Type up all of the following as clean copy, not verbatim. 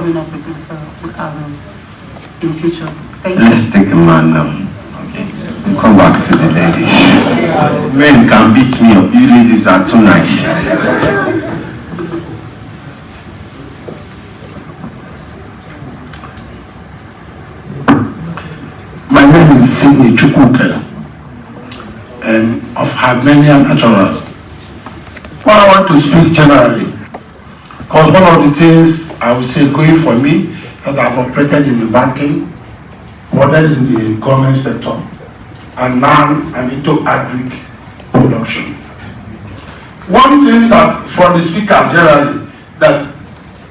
coming up with this in the future. Thank you. Let's take a man now. Okay. We'll come back to the ladies. Men can beat me up. You ladies are too nice. My name is Sidney Chukwuke, of Armenian Naturals. Well, I want to speak generally, because one of the things I would say going for me, that I've operated in the banking, worked in the government sector, and now I'm into agri production. One thing that from the speaker generally, that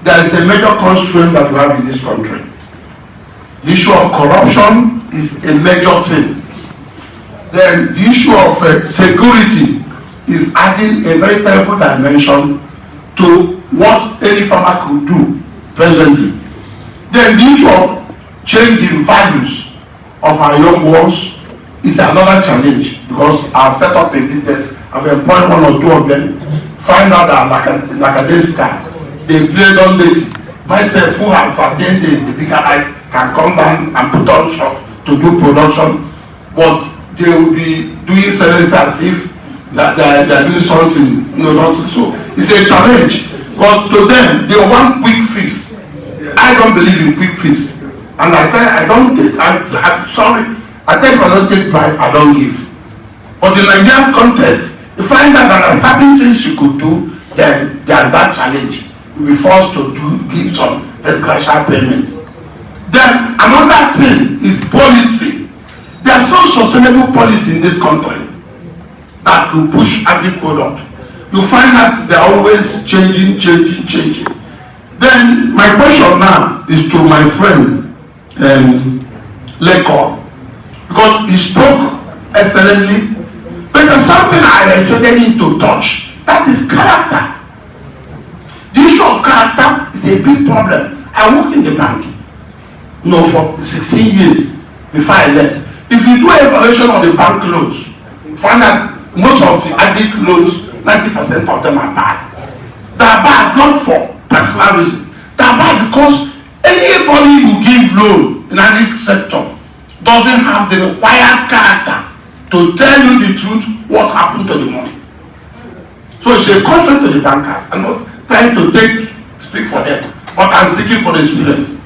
there is a major constraint that we have in this country. The issue of corruption is a major thing. Then the issue of security is adding a very terrible dimension to what any farmer could do presently. Then the issue of changing values of our young ones is another challenge, because I've set up a business, I've employed one or two of them, find out that like a discount, they play on late. Myself, who has attained the bigger life, can come down and put on shop to do production, but they will be doing service as if that they are doing something, not so. It's a challenge, but to them, they want quick fix. I don't believe in quick fix, and I tell you, I don't take. I'm sorry. I tell you, I don't take bribe, I don't give. But in the Nigerian context, you find out that there are certain things you could do, then there is that challenge. You'll be forced to give some special payment. Then another thing is policy. There's no sustainable policy in this country that will push agri product. You find that they're always changing. Then my question now is to my friend NECA, because he spoke excellently. But there's something I intended him to touch. That is character. The issue of character is a big problem. I worked in the bank, for 16 years before I left. If you do evaluation of the bank loans, you find that most of the agri loans, 90% of them are bad. They are bad not for particular reason. They are bad because anybody who gives loan in agri sector doesn't have the required character to tell you the truth what happened to the money. So it's a caution to the bankers. I'm not trying to speak for them, but I'm speaking for the experience.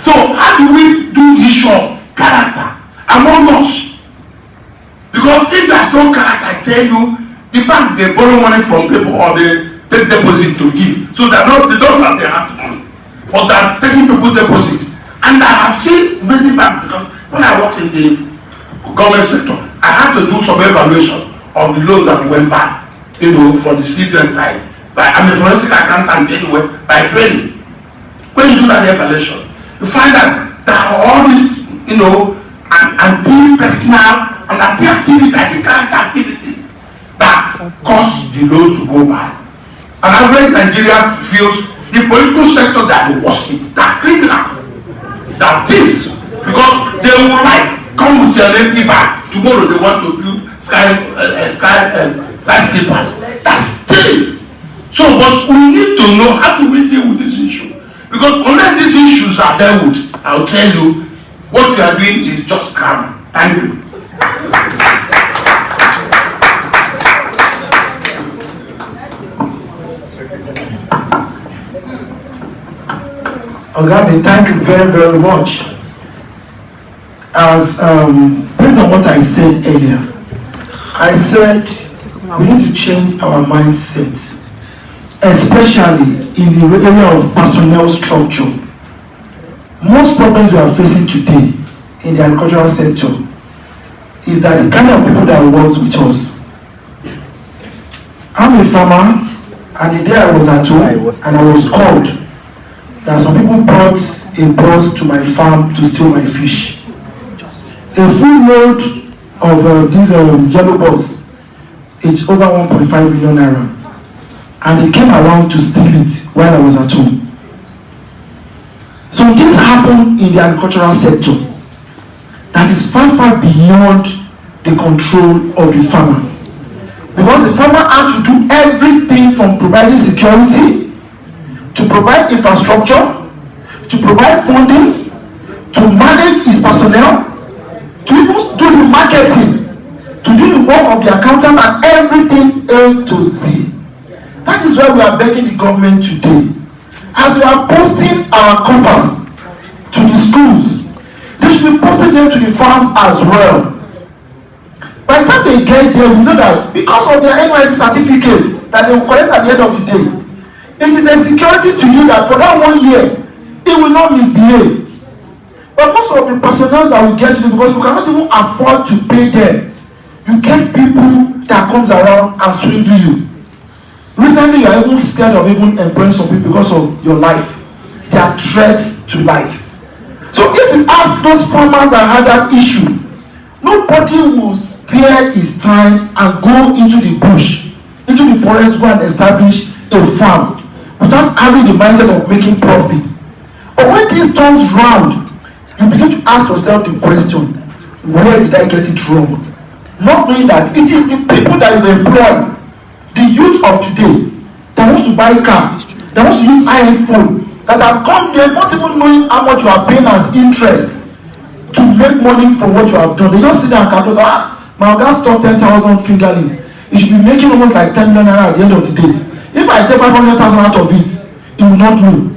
So how do we do the issue of character among us? Because if there's no character, I tell you, the bank, they borrow money from people or they take deposit to give. So they don't have their hand money, but they're taking people's deposit. And I have seen many banks, because when I worked in the government sector, I had to do some evaluation of the loans that went back, for the civilian side. I'm a forensic accountant anyway, by training. When you do that evaluation, you find that there are all these, anti-personal and anti-activity, anti-character activities that cause the loans to go bad. And average Nigeria feels the political sector that the worst, that criminals, that this, because they will come with their empty bag. Tomorrow they want to build skyscrapers. That's stealing. So, but we need to know how do we deal with this issue. Because unless these issues are dealt with, I'll tell you, what you are doing is just grammar. Thank you. Ogabi, thank you very, very much. As based on what I said earlier, I said we need to change our mindset, especially in the area of personnel structure. Most problems we are facing today in the agricultural sector is that the kind of people that work with us. I'm a farmer, and the day I was at home and I was called that some people brought a bus to my farm to steal my fish. A full load of these yellow bus, it's over 1.5 million naira, and they came around to steal it while I was at home. So things happen in the agricultural sector that is far, far beyond the control of the farmer. Because the farmer has to do everything from providing security, to provide infrastructure, to provide funding, to manage his personnel, to even do the marketing, to do the work of the accountant and everything A to Z. That is why we are begging the government today. As we are posting our coppers to the schools, they should be posting them to the farms as well. By the time they get there, we know that because of their NYC certificates that they will collect at the end of the day, it is a security to you that for that 1 year, it will not misbehave. But most of the personnel that we get to, because we cannot even afford to pay them, you get people that comes around and swindle you. Recently, you are even scared of even employing some people because of your life. They are threats to life. So if you ask those farmers that had that issue, nobody will spare his time and go into the bush, into the forest, go and establish a farm without having the mindset of making profit. But when this turns round, you begin to ask yourself the question, where did I get it wrong? Not knowing that it is the people that you employ, the youth of today, that wants to buy cars, that wants to use iPhone, that have come there not even knowing how much you are paying as interest to make money from what you have done. They just sit down and calculate, my guy stopped 10,000 fingerlings. He should be making almost like 10 million at the end of the day. If I take 500,000 out of it, he will not know.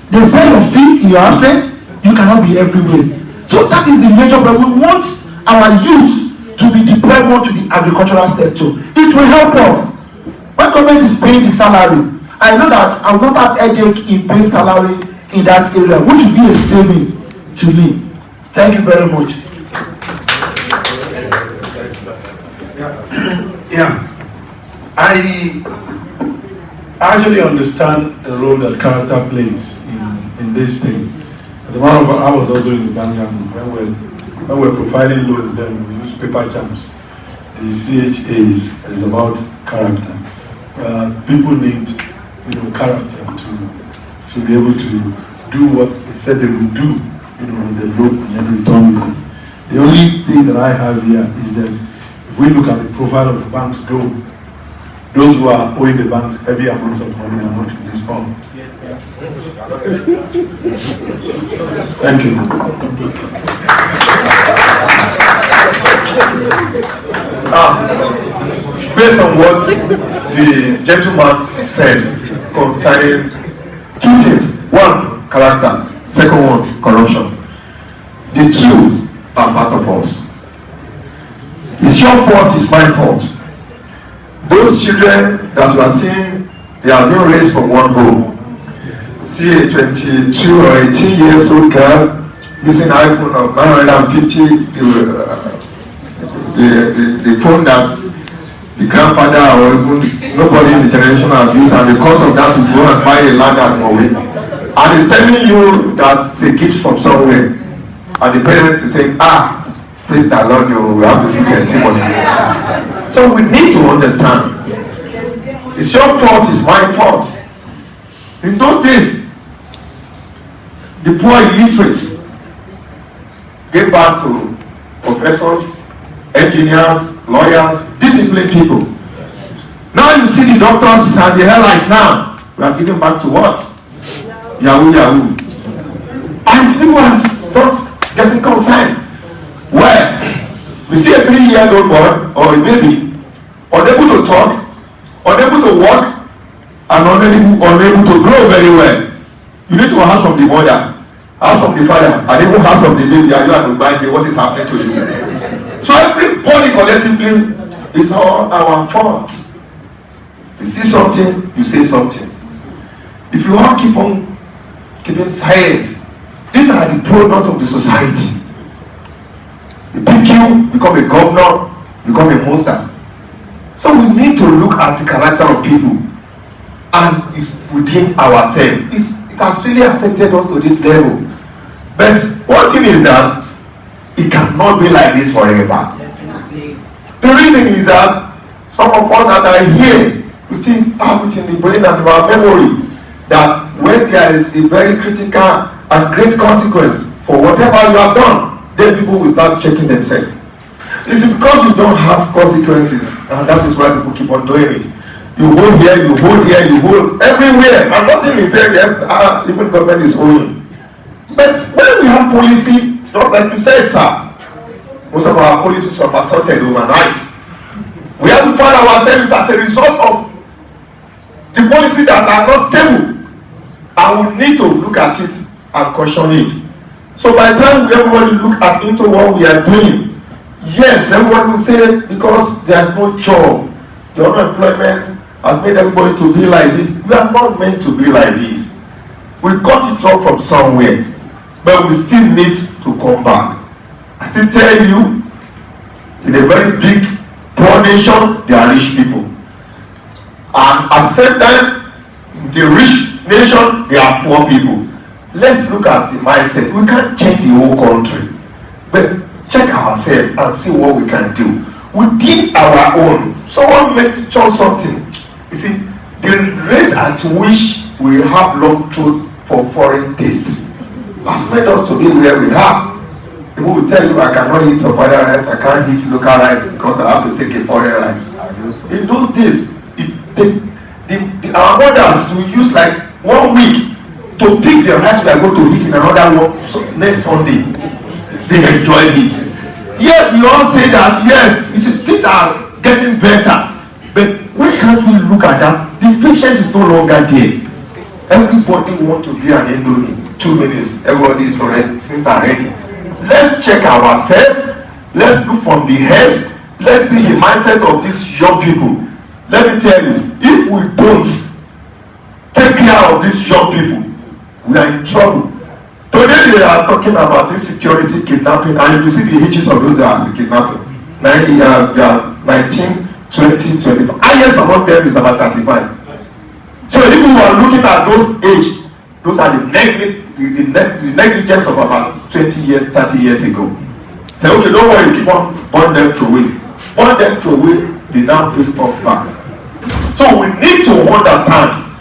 They sell your fee in your absence, you cannot be everywhere. So that is the major problem. We want our youth to be deployed more to the agricultural sector. It will help us. When government is paying the salary, I know that I will not have headache in paying salary in that area, which will be a savings to me. Thank you very much. Yeah, I actually understand the role that character plays in this thing. As a matter of fact, I was also in the Vanguard when we're providing loans. Then we use paper charms. The CHAs is about character. People need, character to be able to do what they said they will do, with the loan and then return it. The only thing that I have here is that if we look at the profile of the bank's loan, those who are owing the banks heavy amounts of money are not in this form. Yes, yes. Thank you. Based on what the gentleman said concerning two things. One, character. Second one, corruption. The two are part of us. It's your fault, it's my fault. Those children that you are seeing, they are being raised from one home. See a 22 or 18 years old girl using iPhone of 950, the phone that the grandfather or even nobody in the generation has used, and because of that you go and buy a land at Norway. And it's telling you that it's a gift from somewhere. And the parents is saying, praise the Lord, you have to see testimony. So we need to understand. It's your fault, it's my fault. In those days, the poor illiterates gave back to professors, engineers, lawyers, disciplined people. Now you see the doctors and the hair like now, we are giving back to what? Yahoo, Yahoo. And people are just getting concerned. Where we see a 3-year-old boy or a baby unable to talk, unable to walk, and unable to grow very well. You need to ask from the mother, ask from the father, and even ask from the baby, are you at the what is happening to you? So everybody collectively is all our fault. You see something, you say something. If you all keep on keeping silent, these are the product of the society. You pick you, become a governor, become a monster. So we need to look at the character of people, and it's within ourselves. It has really affected us to this level. But one thing is that it cannot be like this forever. The reason is that some of us that are here, we still have it in the brain and our memory that when there is a very critical and great consequence for whatever you have done, then people will start checking themselves. It's because you don't have consequences, and that is why people keep on doing it. You hold here, you hold here, you hold everywhere, and nothing is there. Yes, even government is owing. But when we have policy, just like you said, sir, most of our policies are assaulted overnight. We have to find ourselves as a result of the policies that are not stable, and we need to look at it and caution it. So by the time everybody look at into what we are doing, yes, everyone will say because there's no job, the unemployment has made everybody to be like this. We are not meant to be like this. We got it wrong from somewhere, but we still need to come back. I still tell you, in a very big, poor nation, there are rich people. And at the same time, the rich nation, there are poor people. Let's look at the mindset. We can't change the whole country, but check ourselves and see what we can do. We did our own. Someone mentioned something. You see, the rate at which we have long truth for foreign taste has made us to be where we are. People will tell you, I cannot eat some other rice, I can't eat local rice because I have to take a foreign rice. In those days, our mothers will use like 1 week to pick the rice we are going to eat in another one next Sunday. They enjoy it. Yes, we all say that, yes, things are getting better. But why can't we look at that? The patience is no longer there. Everybody wants to be an Indomie. 2 minutes, everybody is already, things are ready. Let's check ourselves. Let's look from the head. Let's see the mindset of these young people. Let me tell you, if we don't take care of these young people, we are in trouble. Today they are talking about insecurity, kidnapping, and you see the ages of those that are kidnapping. 19, 20, 25. Highest among them is about 35. So if we are looking at those age, those are the negligence of about 20 years, 30 years ago. Say, okay, don't worry, keep on burn them away. Burn them away, they now face us back. So we need to understand.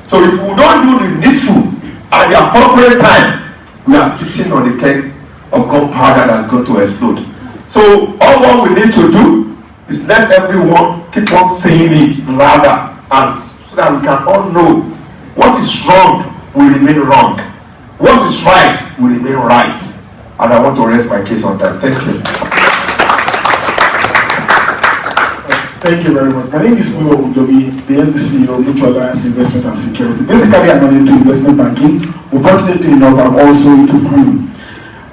So if we don't do the needful at the appropriate time, we are sitting on the keg of gunpowder that's going to explode. So all what we need to do is let everyone keep on saying it louder, and so that we can all know what is wrong will remain wrong, what is right will remain right. And I want to rest my case on that. Thank you. Thank you very much. My name is Muyo Udobi, the MD CEO of Mutual Alliance Investment and Security. Basically, I'm not into investment banking. Unfortunately enough, I'm also into farming.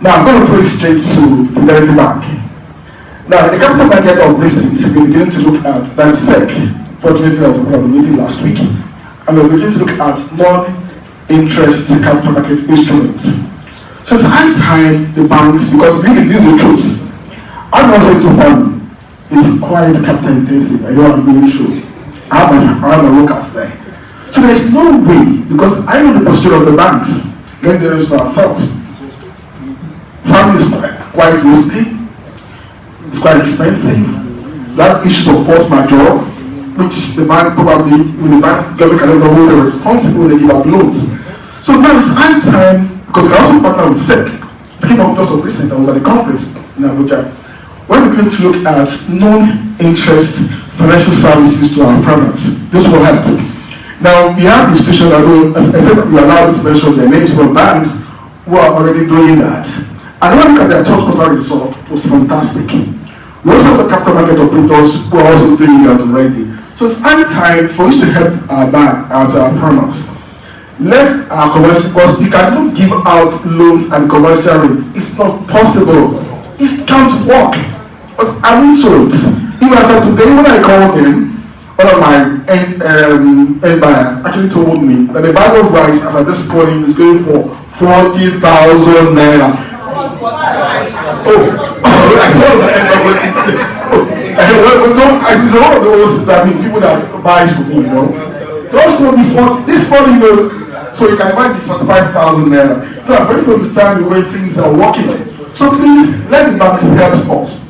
Now, I'm going to put it straight to Fidelity Bank. Now, in the capital market of recent, we're beginning to look at that SEC. Fortunately, I was part of the meeting last week. And we're beginning to look at non-interest capital market instruments. So it's high time the banks, because really, this is the truth. I'm also into farming. It's quite capital intensive. I know I'm going through. I have a workers there. So there's no way, because I know the posture of the banks, get the rest to ourselves. Farming is quite risky, it's quite expensive. That issue of force majeure, which the bank probably, when the bank government can never hold responsible when they give out loans. So now it's high time, because I also partner with SEC. It came up just of recent, I was at a conference in Abuja. When we're going to look at non-interest financial services to our farmers, this will help. Now, we have institutions that will, except we are allowed to mention their names, but banks who are already doing that. And when we look at their third quarter result, it was fantastic. We also have the capital market operators who are also doing that already. So it's high time for us to help our bank, our farmers. Let's our commercial, because you cannot give out loans and commercial rates. It's not possible. It can't work. Because I'm into it. Even as of today, when I called him, one of my end buyer actually told me that the bag of rice as at this point is going for 40,000 naira. It's one of those that people that buys for me, you know. Those will be 40, this money, you know, so you can buy the 45,000 naira. So I'm going to understand the way things are working. So please, let the banks help us.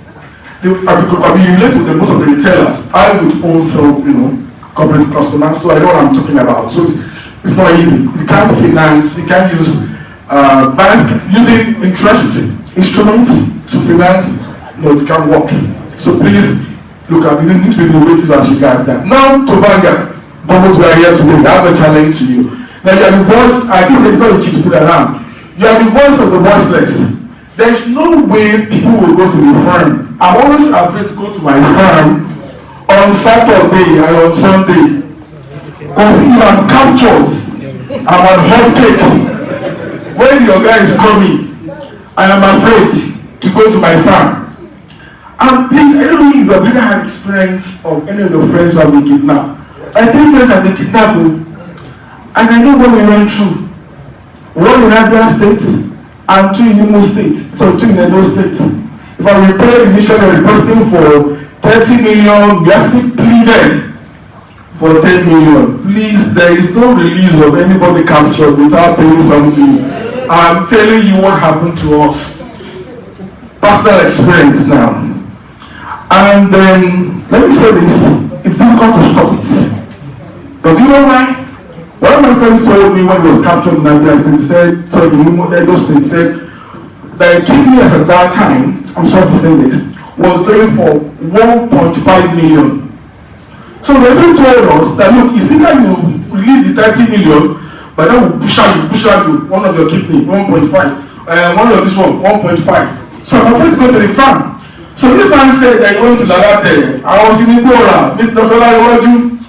I mean, relate with most of the retailers. I would also, you know, corporate customers, so I know what I'm talking about. So it's not easy. You can't finance, you can't use banks using interest instruments to finance, no, it can't work. So please look, I didn't need to be innovative as regards that. Now to Vanguard, because we are here today, I have a challenge to you. Now you are the voice, I think the editor in chief still around. You are the voice of the voiceless. There is no way people will go to the farm. I'm always afraid to go to my farm on Saturday and on Sunday. Because if I'm captured, I'm on hot cake. When your guy is coming, I am afraid to go to my farm. And please, I don't know if you have ever had experience of any of your friends who have been kidnapped. I think friends have been kidnapped, and I know what we went through. One in Abia State and two in Imo State, so two in Edo State. If I repay initially requesting for 30 million, we actually pleaded for 10 million. Please, there is no release of anybody captured without paying something. I'm telling you what happened to us. Personal experience now. And let me say this, it's difficult to stop it. But do you know why? One of my friends told me when he was captured in Abia State, he said, so in Edo State, said, the kidneys at that time, I'm sorry to say this, was going for 1.5 million. So they told us that, look, it's either you release the 30 million, but then we'll push out you, one of your kidney, 1.5, one of this one, 1.5. So I'm afraid to go to the farm. So this man said that he went to Lalate. I was in Igora, Mr. Dolariwaju.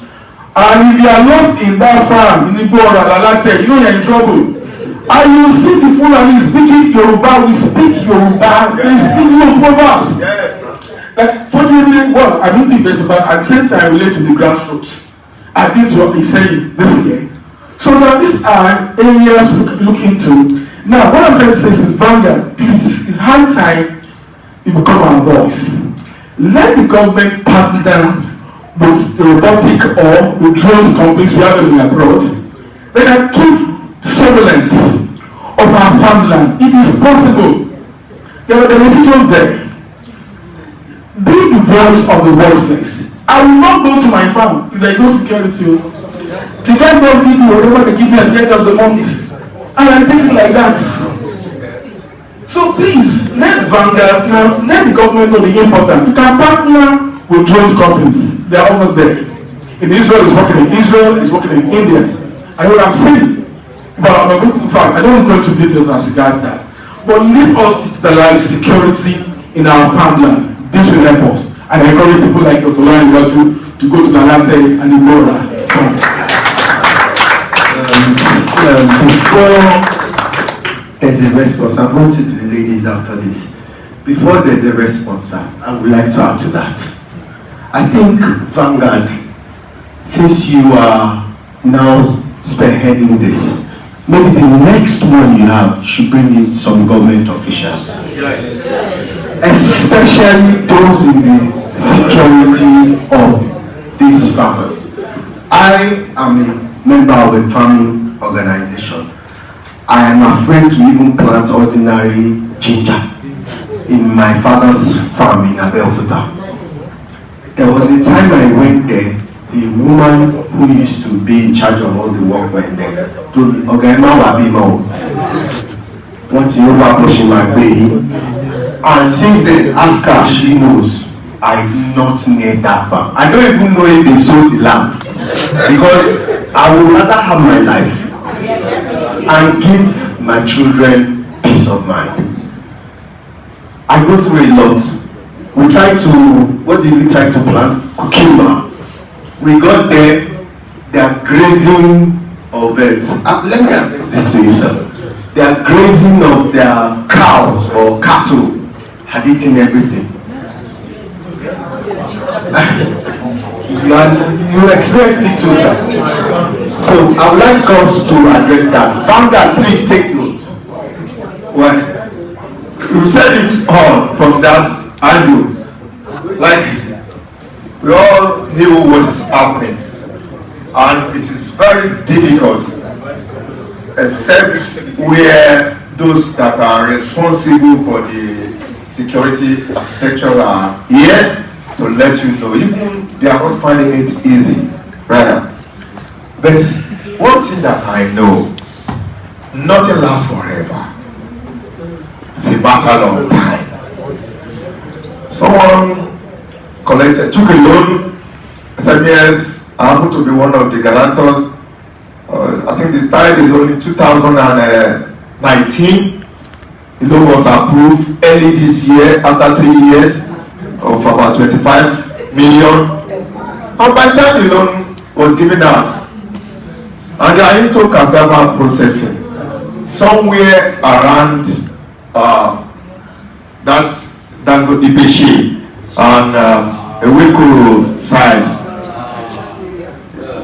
And if you are lost in that farm, in Igora, Lalate, you know you're in trouble. And you see the Fulani speaking Yoruba, we speak Yoruba, they speak your proverbs. Yes. Like, fortunately, well, I don't think best, but at the same time, relate to the grassroots. And this is what he's saying this year. So now these are areas we look into. Now, what I'm trying to say is, Vanguard, please, it's high time you become our voice. Let the government partner with the robotic or with drones companies we have in abroad. They can keep surveillance of our farmland. It is possible. There are institutions there. Be the voice of the voiceless. I will not go to my farm if there is no security. The guy don't give me whatever they give me at the end of the month. And I take it like that. So please, let Vanguard, let the government know the importance. You can partner with drone companies. They are all not there. In Israel, it's working in Israel, it's working in India. I know what I'm saying. But I'm not going to, in fact, I don't go into details as regards that. But let us digitalize security in our farmland. This will help us. And I encourage people like Dr. Lani to go to Lalate and Igora. Before there's a response, I'm going to the ladies after this. Before there's a response, I would like to add to that. I think, Vanguard, since you are now spearheading this, maybe the next one you have should bring in some government officials. Yes. Especially those in the security of these farmers. I am a member of a farming organization. I am afraid to even plant ordinary ginger in my father's farm in Abeokuta. There was a time I went there, the woman who used to be in charge of all the work went there. Told me, Ogema Wabimo, once you pushing my baby. And since then, ask her, she knows I'm not near that farm. I don't even know if they sold the land. Because I would rather have my life and give my children peace of mind. I go through a lot. We tried to, what did we try to plant? Cucumber. We got there, they are grazing of it. Let me address this to you, sir. They are grazing of their cows or cattle, had eaten everything. You experienced it too, sir. So I would like us to address that. Vanguard, please take note. Well, you said it all from that angle. Like, we all knew what is happening. And it is very difficult, except where those that are responsible for the security architecture are here to let you know. Even they are not finding it easy, rather. But one thing that I know, nothing lasts forever. It's a matter of time. Someone took a loan, 7 years. I happened to be one of the guarantors. I think they started the loan in 2019. The loan was approved early this year after 3 years of about 25 million. And by the time the loan was given out, and they are into cassava processing, somewhere around that's Dango Ipeshi and Eweko side.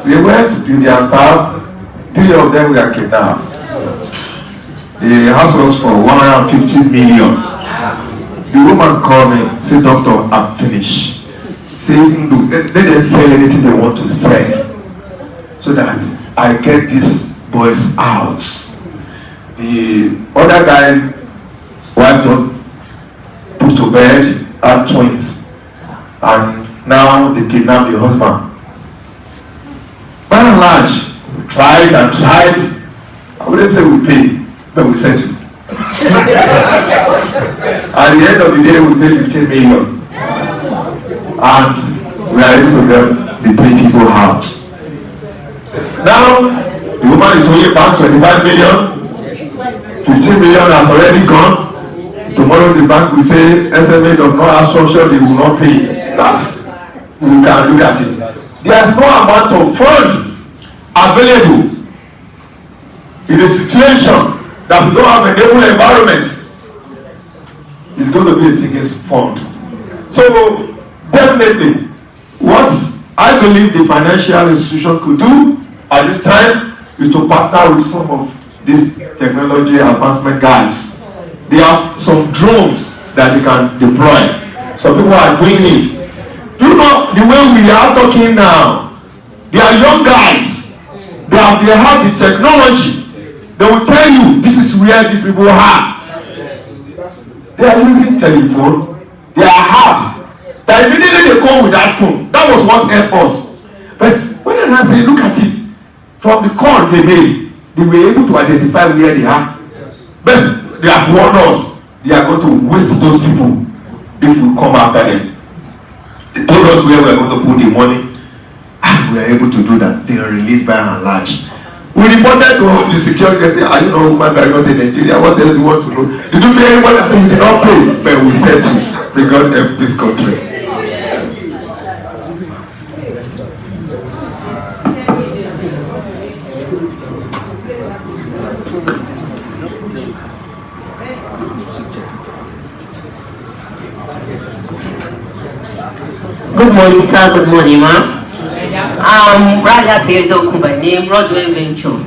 They went to their staff, 3 of them were kidnapped. They asked us for 150 million. The woman called me, said, "Doctor, I'm finished." Say, "Let them sell anything they want to sell, so that I get these boys out." The other guy, wife just put to bed, had twins, and now they kidnapped the husband. By and large, we tried and tried. I wouldn't say we pay, but we settle. At the end of the day, we pay 15 million. And we are able to get the 3 people out. Now, the woman is only back 25 million. 15 million has already gone. Tomorrow the bank will say SMA does not have structure, they will not pay. That we can look at it. There is no amount of fund available in a situation that we don't have a stable environment. It's going to be a single fund. So definitely, what I believe the financial institution could do at this time is to partner with some of these technology advancement guys. They have some drones that they can deploy. Some people are doing it. You know, the way we are talking now, they are young guys. They have the technology. They will tell you this is where these people are. They are using telephone. They are apps. That immediately they come with that phone. That was what helped us. But when I say look at it, from the call they made, they were able to identify where they are. But they have warned us. They are going to waste those people if we come after them. They told us where we are going to put the money, and we are able to do that. They are released by and large. We reported to the security. They say, "Are you know human being not in Nigeria? What else do you want to know? Did you pay anyone that you did not pay?" But we said to the God help this country. Good morning, sir. Good morning, ma'am. I'm Ralia Teyodoku by name, Broadway Venture.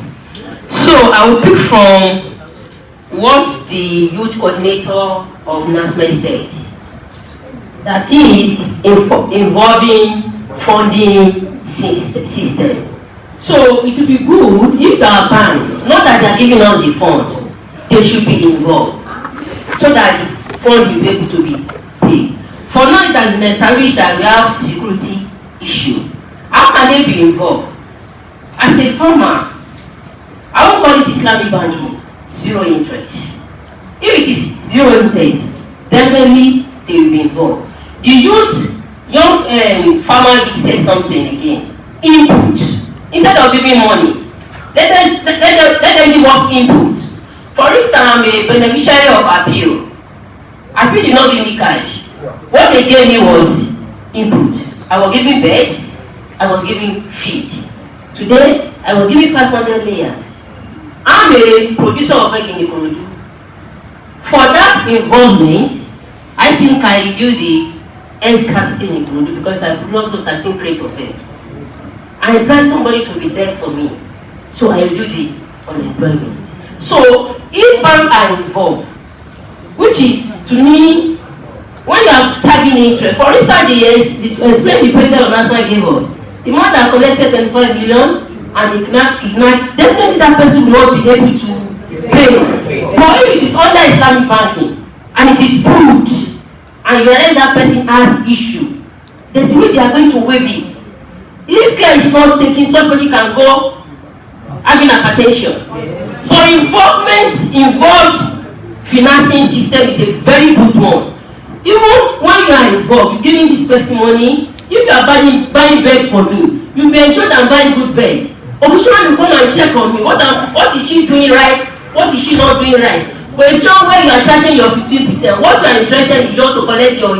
So I will pick from what the youth coordinator of NASME said. That is involving funding system. So it will be good if our banks, not that they are giving us the fund, they should be involved so that the fund will be able to be paid. For now, it has been established that we have security issue. How can they be involved? As a farmer, I won't call it Islamic banking, 0 interest. If it is 0 interest, definitely they will be involved. The young farmer will say something again. Input. Instead of giving money, let them give us input. For instance, I'm a beneficiary of appeal. Appeal did not give me cash. What they gave me was input. I was giving beds, I was giving feed. Today, I was giving 500 layers. I'm a producer of egg in the Ikorodu. For that involvement, I think I reduced the egg scarcity in the Ikorodu because I could not look at 13 crates of egg. I employed somebody to be there for me. So I reduced the unemployment. So if banks are involved, which is to me, when you are charging interest, for instance, the president of National gave us, the man that collected 25 million and the kidnapped, definitely that person will not be able to pay. But if it is under Islamic banking and it is proved and you realize that person has issue, there's a way they are going to waive it. If care is not taken, somebody can go having hypertension. For involved financing system is a very good one. Even when you are are involved, you giving this person money. If you are buying bed for me, you be ensure that I'm buying good bed. Occasionally you come and check on me. What is she doing right? What is she not doing right? But it's not where you are charging your 15%. What you are interested in is just to collect your,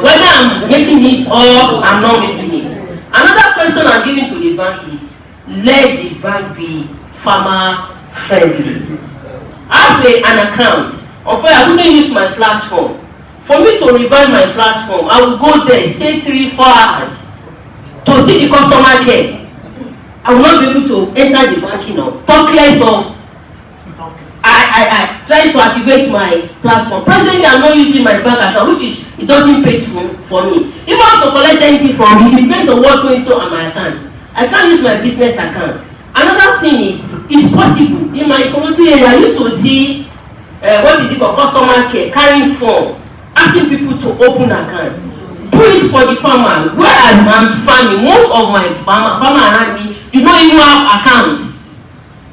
whether I'm making it or I'm not making it. Another question I'm giving to the bank is, let the bank be farmer friendly. I have an account. Unfortunately, I couldn't use my platform. For me to revive my platform, I will go there, stay 3-4 hours to see the customer care. I will not be able to enter the banking now. Talk less of I try to activate my platform. Presently, I'm not using my bank account, which is it doesn't pay for me. If I want to collect anything from me, it depends on what goes on my account. I can't use my business account. Another thing is, it's possible in my community area. I used to see what is it called, customer care, carrying form, asking people to open accounts. Do it for the farmer. Where I'm farming, most of my farmer around me do not even have accounts.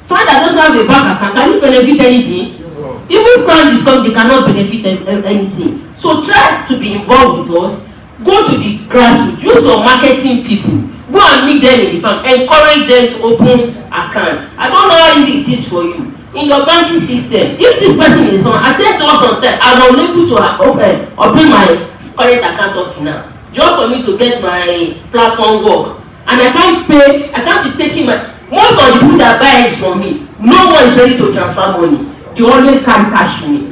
Someone that doesn't have a bank account, can you benefit anything? Even if crowd is coming, they cannot benefit anything. So try to be involved with us. Go to the grassroots, use some marketing people. Go and meet them in the farm. Encourage them to open account. I don't know how easy it is for you. In your banking system, if this person is on, attend to us on time, I'm unable to open my current account up to now. Just for me to get my platform work. And I can't pay, I can't be taking my, most of the people that buy it from me, no one is ready to transfer money. They always carry cash to me.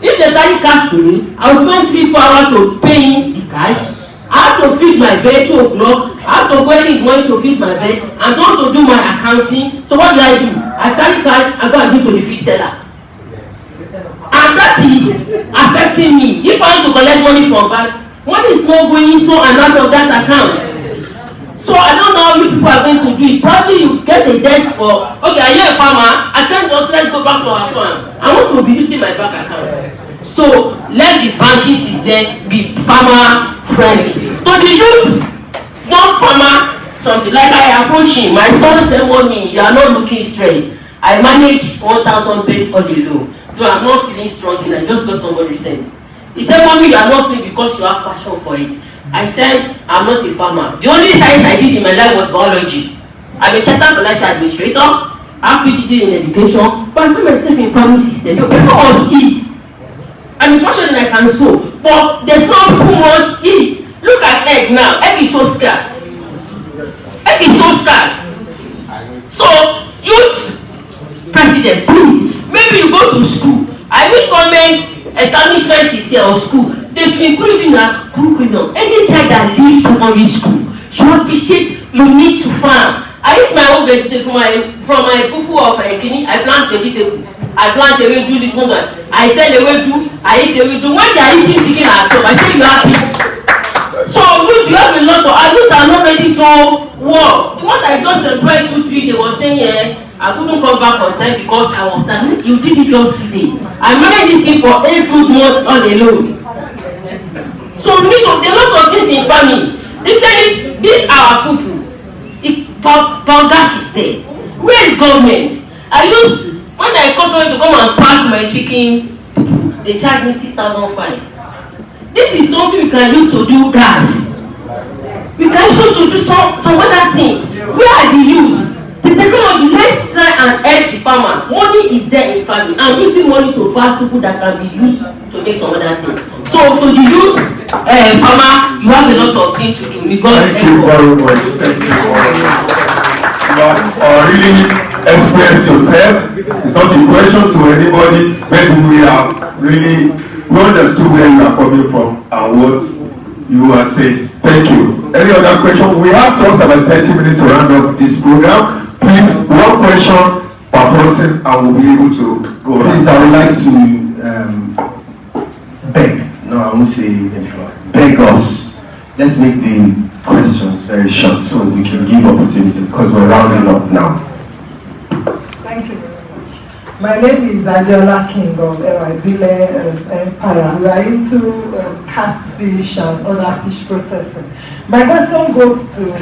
If they carry cash to me, I will spend 3-4 hours to pay in the cash. I have to feed my bed 2 o'clock. I have to go in the morning to feed my bed. I'm going to do my accounting. So what do? I carry cash, I go and give to the feed seller. And that is affecting me. If I want to collect money from bank, money is not going into and out of that account. So I don't know how you people are going to do it. Probably you get a desk for, okay, are you a farmer? Attend us, let's go back to our farm. I want to be using my bank account. So let the banking system be farmer friendly. To the youth, not farmer something. Like I approach him, my son said, "Mommy, you are not looking straight. I manage 1,000 bed on the low. So I'm not feeling strong, and I just got somebody recently. He said, "Mommy, you are not free because you have passion for it." I said, "I'm not a farmer. The only science I did in my life was biology. I'm a chartered financial administrator. I have PhD in education, but I find myself in farming system. You people must eat. And unfortunately, I can sow, but there's no people who must eat. Look at egg now. Egg is so scarce. Egg is so scarce. So, youth president, please, maybe you go to school. I will comment establishment is here or school. They should include in a curriculum. Any child that leaves secondary school should appreciate you need to farm. I eat my own vegetable from my fufu of kidney. I plant vegetable. I plant ewedu this month. I sell ewedu. I eat ewedu. When they are eating chicken at home, I say you happy. So you have a lot of youth are not ready to work. The one I just employed 2-3 days was saying, I couldn't come back on time because I was standing. You did it just today. I managed this thing for 8 good months all alone. So we need to do a lot of things in farming. Recently, this our fufu. Gas is there. Where is government? When I call someone to come and pack my chicken, they charge me 6,500. This is something we can use to do gas. We can use to do some other things. Where are the use? The technology, let's try and help the farmer. Money is there in farming. I'm using money to fast people that can be used to make some other things. So to the youth, farmer, you have a lot of things to do. Thank you very much. Thank you very much. You really express yourself. It's not a question to anybody. Maybe we have really understood where you are coming from and what you are saying. Thank you. Any other question? We have just about 30 minutes to round up this program. Please, one question per person and we'll be able to go around. Please, I would like to beg. No, I won't say beg us. Let's make the questions very short so we can give opportunity because we're rounding up now. Thank you very much. My name is Adela King of Ewabile Empire. We are into catfish and other fish processing. My question goes to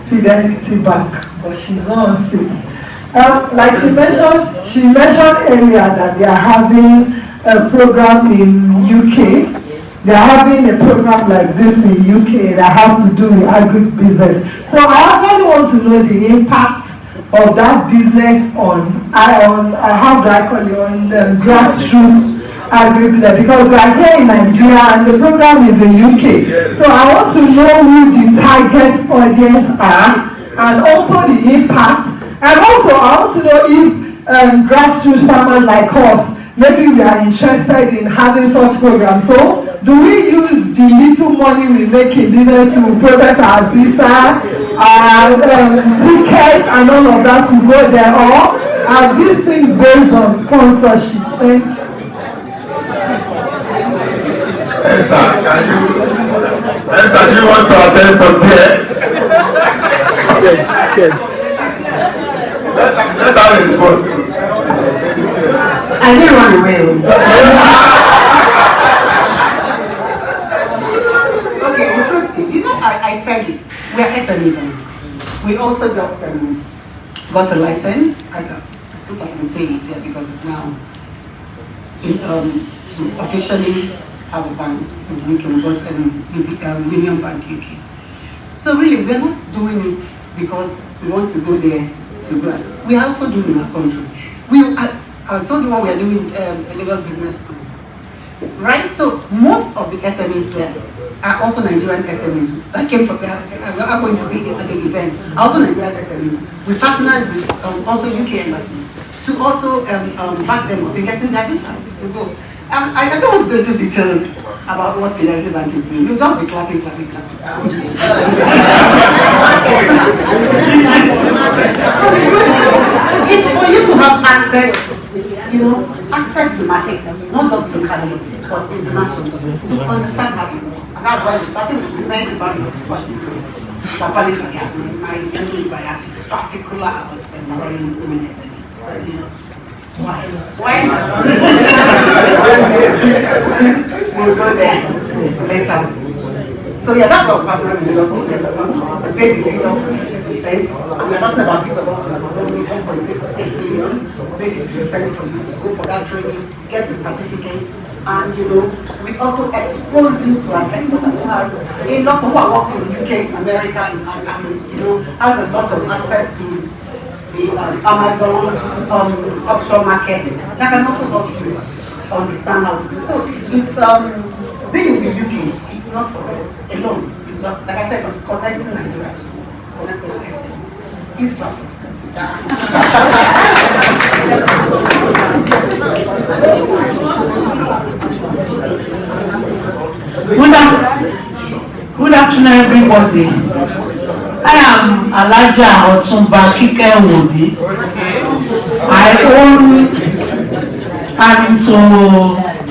Fidelity Bank, but she's not on seat. Like she mentioned earlier that they are having a program in UK they are having a program like this in UK that has to do with agri-business. So I actually want to know the impact of that business on how do I call it, on grassroots agri-business, because we are here in Nigeria and the program is in UK. So I want to know who the target audience are and also the impact. And also I want to know if grassroots farmers like us, maybe we are interested in having such programs. So do we use the little money we make in business to process our visa, our tickets and all of that to go there, or are these things based on sponsorship? Thank you. Esther, do you want to attend from here? Yes. Let her respond. I didn't run away. Okay, the truth is, I said it. We are SME. We also just got a license. I think I can say it here because it's now to officially have a bank in UK. We got Union Bank UK. So really, we're not doing it because we want to go there to go. We are also doing in our country. I told you what we are doing in Lagos Business School, right? So most of the SMEs there are also Nigerian SMEs that came from there. Are going to be at the event. Also Nigerian SMEs. We partnered with also UK embassies to also back them up in getting their visas to go. I don't want to go into details about what Fidelity Bank is doing. You'll just be clapping. It's for you to have access, access to market, not just locally, but internationally, to understand how it works. And that's why we're starting with women environment. My MD bias is particular about empowering women SMEs. Why? We'll go there later. So yeah, that's what we're partnering with. The big figure of 50%. We're talking about fees of up to 1.8 million. Make it 50% for you to go for that training, get the certificates, and we also expose you to an exporter who has a lot of who are working in UK, America, and has a lot of access to the Amazon offshore market that can also help you understand how to do it. So it's being in the UK, it's not for us alone. It's not, like I said, it's connecting Nigeria to it's connecting everything. Please clap Good afternoon, everybody. I am Alaja Otumba Kike Wodi. I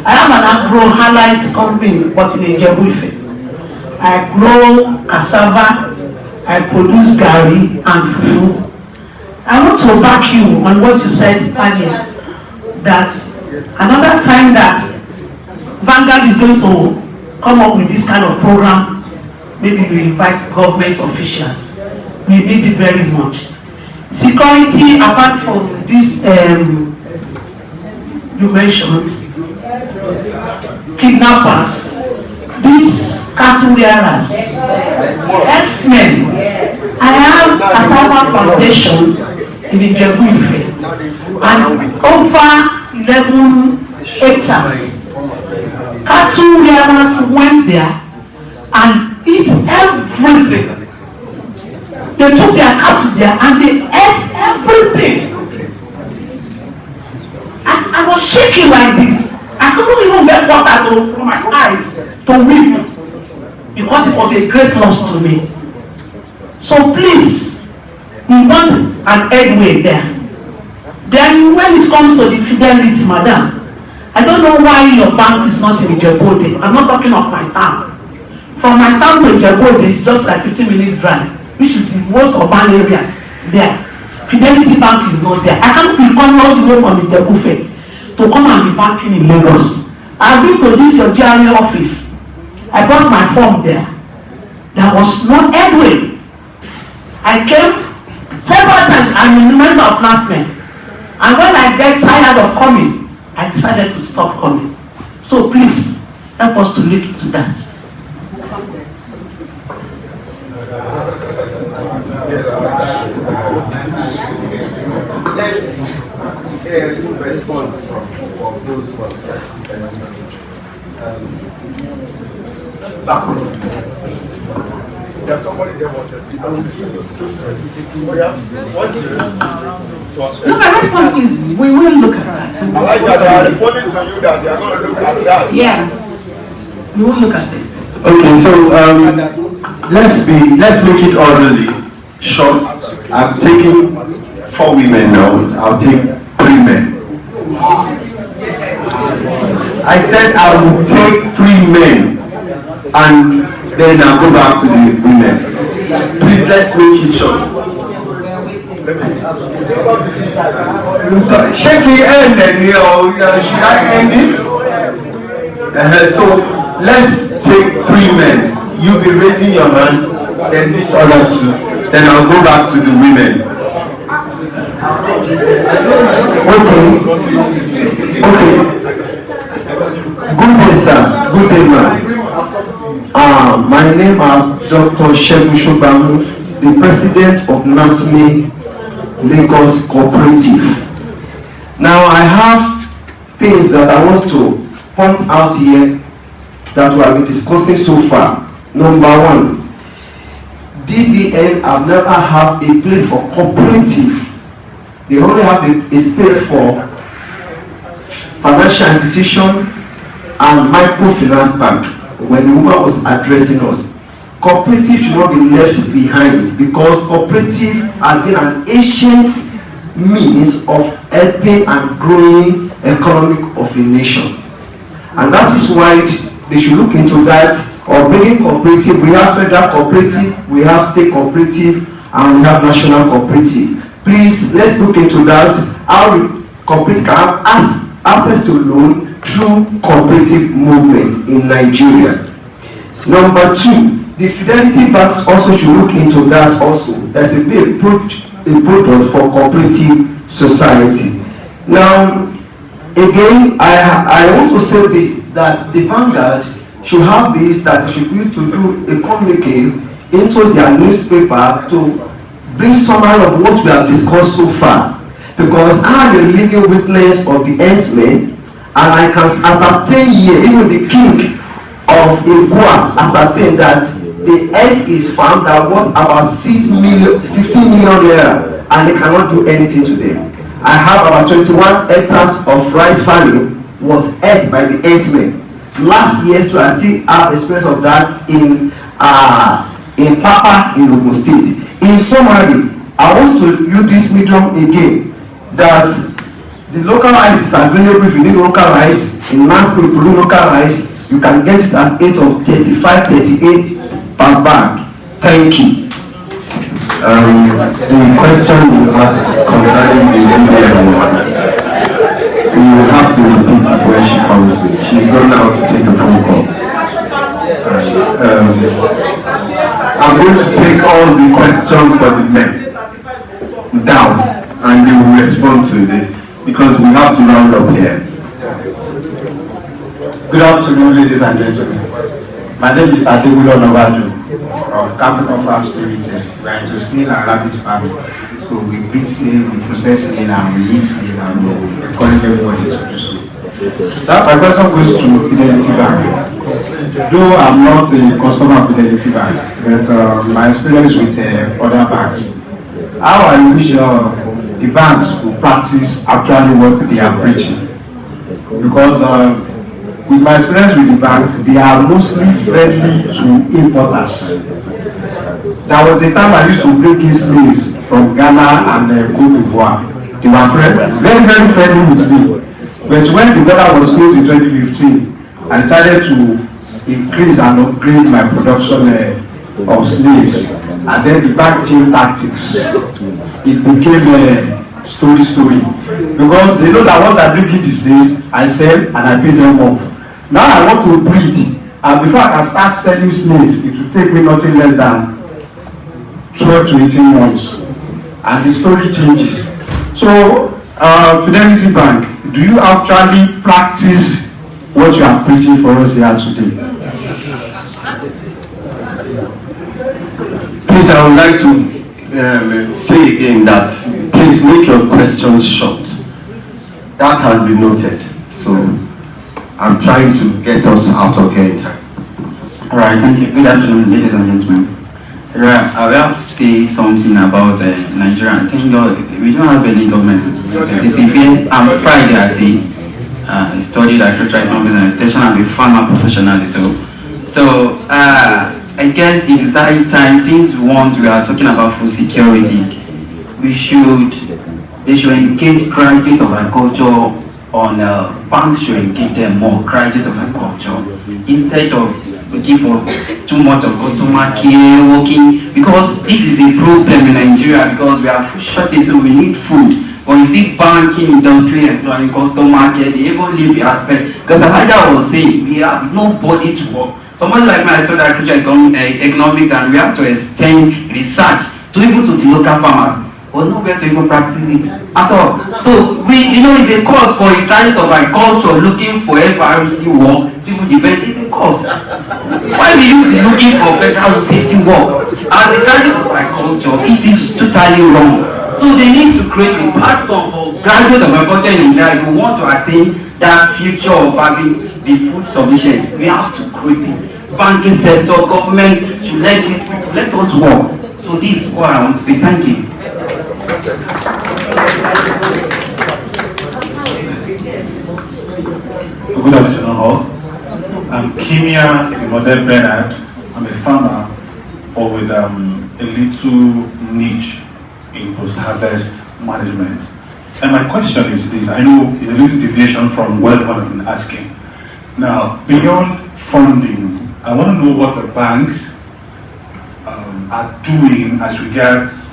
am an agro-allied company, but in Ijebu-Ife. I grow cassava, I produce gari and fufu. I want to back you on what you said earlier, that another time that Vanguard is going to come up with this kind of program, maybe we invite government officials. We need it very much. Security, apart from this, you mentioned, kidnappers, these cattle wearers, X-Men. I have a Cassava Foundation in Ijebu-Ife, and over 11 hectares. Cattle wearers went there and eat everything. They took their cattle there and they ate everything. I was shaking like this. I couldn't even get water from my eyes to weep because it was a great loss to me. So please, we want an headway there. Then when it comes to the Fidelity, madam, I don't know why your bank is not in Ijebu-Ode. I'm not talking of my town. From my town to Ijebu-Ode is just like 15 minutes drive, which is the most urban area there. Fidelity Bank is not there. I can't be coming all the way from Ijebu-Ife to come and be banking in Lagos. I've been to this your GRA office. I brought my form there. There was no headway. I came several times. I'm a member of NASME. And when I get tired of coming, I decided to stop coming. So please, help help us to look into that. Let's hear a response from those there's somebody there wanted to No, my response is we will look at that. I like that they are responding to you that they are going to look at that. Yes, we will look at it. Okay, so let's make it orderly, short. I'm taking 4 women now. I'll take 3 men. I said I will take 3 men, and then I'll go back to the women. Please, let's make it short. Shake the end, and should I end it? So let's take 3 men. You'll be raising your hand, then this other 2. Then I'll go back to the women. Okay. Good day, sir. Good day, ma'am. My name is Dr. Shegun Shobamu, the president of NASME Lagos Cooperative. Now, I have things that I want to point out here that we have been discussing so far. Number 1, DBN have never had a place for cooperative. They only have a space for financial institution and microfinance bank. When the woman was addressing us, cooperative should not be left behind, because cooperative has been an ancient means of helping and growing economic of a nation, and that is why they should look into that, or bringing cooperative. We have federal cooperative, we have state cooperative, and we have national cooperative. Please, let's look into that, how the cooperative can have access to loan through cooperative movement in Nigeria. Number 2, the Fidelity banks also should look into that also. There's a product for cooperative society. Now, again, I want to say this, that the Vanguard should have this, that they should be able to do a communique into their newspaper to bring summary of what we have discussed so far. Because I am a living witness of the S-men, and I can ascertain here, even the king of Igua ascertain that the earth is found that worth about 15 million naira, and they cannot do anything to them. I have about 21 hectares of rice farming was earth by the S-men. Last year, so I still have experience of that in Papa in Ogun State. In summary, I want to use this medium again, that the local rice is available. If you need local rice, in mass local rice, you can get it at 8 of 35, 38 per bag. Thank you. The question you asked concerning the Indian woman, we will have to repeat it when she comes in. She's gone out to take a phone call. I'm going to take all the questions for the men down, and they will respond to it, because we have to round up here. Good afternoon, ladies and gentlemen. My name is Adebulo Novaju of Capital Farms Limited. We are into snail and rabbit farming. So we breed snail, we process snail, and we eat snail, and we encourage everybody to do so. That my question goes to Fidelity Bank. Though I'm not a customer of Fidelity Bank, but my experience with other banks, how I wish the banks will practice actually what they are preaching. Because with my experience with the banks, they are mostly friendly to importers. There was a time I used to bring in slaves from Ghana and Cote d'Ivoire. They were very, very friendly with me. But when the border was closed in 2015, I decided to increase and upgrade my production of slaves. And then the bank changed tactics. It became story. Because they know that once I bring in the slaves, I sell and I pay them off. Now I want to breed, and before I can start selling slaves, it will take me nothing less than 12 to 18 months. And the story changes. So, Fidelity Bank, do you actually practice what you are preaching for us here today. Please, I would like to say again that please make your questions short. That has been noted. So I'm trying to get us out of here in time. All right, thank you. Good afternoon, ladies and gentlemen. Right, I will have to say something about Nigeria. Thank God we don't have any government. I'm Friday at I studied agricultural economics and extension and a farmer professionally. So I guess it is high time, since we are talking about food security, they should engage graduates of agriculture on banks should engage them more, graduates of agriculture, instead of looking for too much of customer care, working, because this is a problem in Nigeria, because we have food shortage, so we need food. But you see banking, industry, employing, customer care, they even leave the aspect. Because as I was saying, we have nobody to work. Somebody like me, I studied agricultural economics, and we have to extend research to even to the local farmers. But nowhere to even practice it at all. So it's a cost for a graduate of agriculture looking for FRC work, civil defense. It's a cost. Why will you be looking for federal safety work? As a graduate of agriculture, it is totally wrong. So they need to create a platform for graduates of agriculture in Nigeria. If we want to attain that future of having the food sufficient, we have to create it. Banking sector, government should let these people, let us work. So this is what I want to say. Thank you. Good afternoon all. I'm Kimia Imode Bernard. I'm a farmer, but with a little niche in post-harvest management. And my question is this, I know it's a little deviation from what everyone has been asking. Now, beyond funding, I want to know what the banks are doing as regards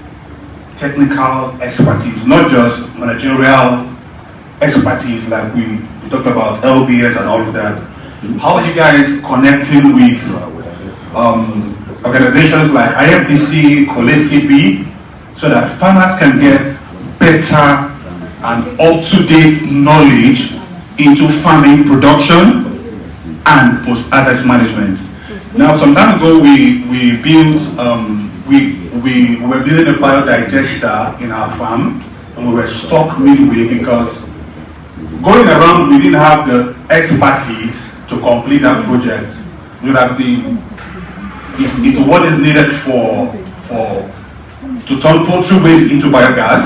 technical expertise, not just managerial expertise like we talked about LBS and all of that. How are you guys connecting with organizations like IFDC, COLECB, so that farmers can get better and up-to-date knowledge into farming production and post-harvest management? Now, some time ago, we were building a biodigester in our farm, and we were stuck midway because going around, we didn't have the expertise to complete that project. Would have been, it's what is needed to turn poultry waste into biogas,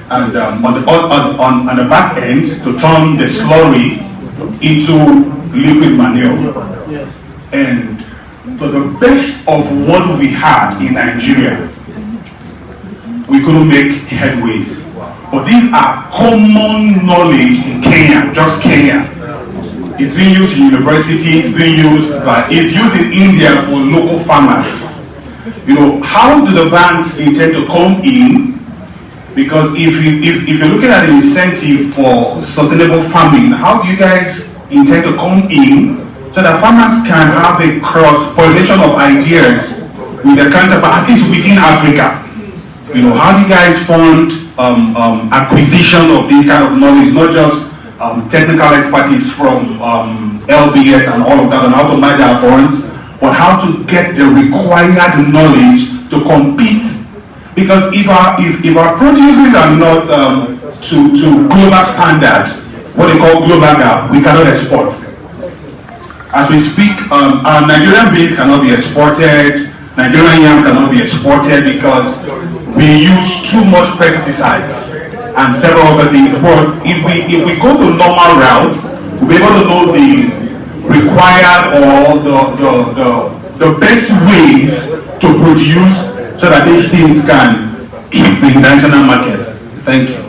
and on the back end to turn the slurry into liquid manure. And to the best of what we had in Nigeria, we couldn't make headways. But these are common knowledge in Kenya, just Kenya. It's being used in universities, it's used in India for local farmers. How do the banks intend to come in? Because if you're looking at the incentive for sustainable farming, how do you guys intend to come in so that farmers can have a cross-pollination of ideas with their counterpart, at least within Africa? How do you guys fund acquisition of this kind of knowledge, not just technical expertise from LBS and all of that, and how to manage our funds, but how to get the required knowledge to compete? Because if our produces are not to global standard, what they call global gap, we cannot export. As we speak, our Nigerian beans cannot be exported, Nigerian yam cannot be exported because we use too much pesticides and several other things. But if we go the normal route, we'll be able to know the required or the best ways to produce so that these things can hit the international market. Thank you.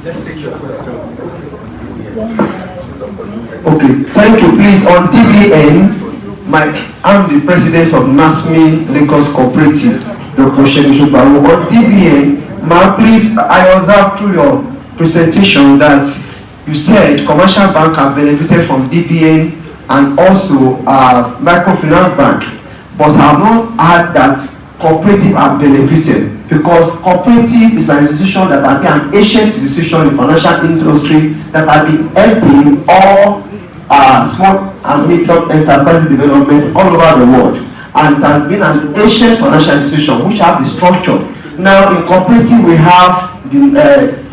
Let's take your question. Okay, thank you. Please, on DBN, I'm the president of NASMI Lagos Cooperative, Dr. Shemishu Baru. On DBN, please, I observed through your presentation that you said commercial banks have benefited from DBN and also microfinance bank, but I have not heard that cooperative are benefited, because cooperative is an institution that has been an ancient institution in financial industry that has been helping all small and medium enterprise development all over the world, and it has been an ancient financial institution which have the structure. Now in cooperative we have the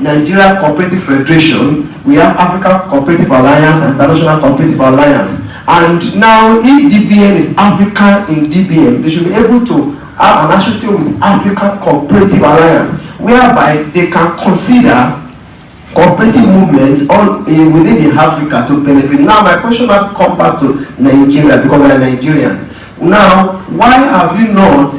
Nigeria Cooperative Federation, we have African Cooperative Alliance and International Cooperative Alliance, and now if DBN is African in DBN, they should be able to have an association with African Cooperative Alliance, whereby they can consider cooperative movements within the Africa to benefit. Now my question will come back to Nigeria, because we are Nigerian. Now, why have you not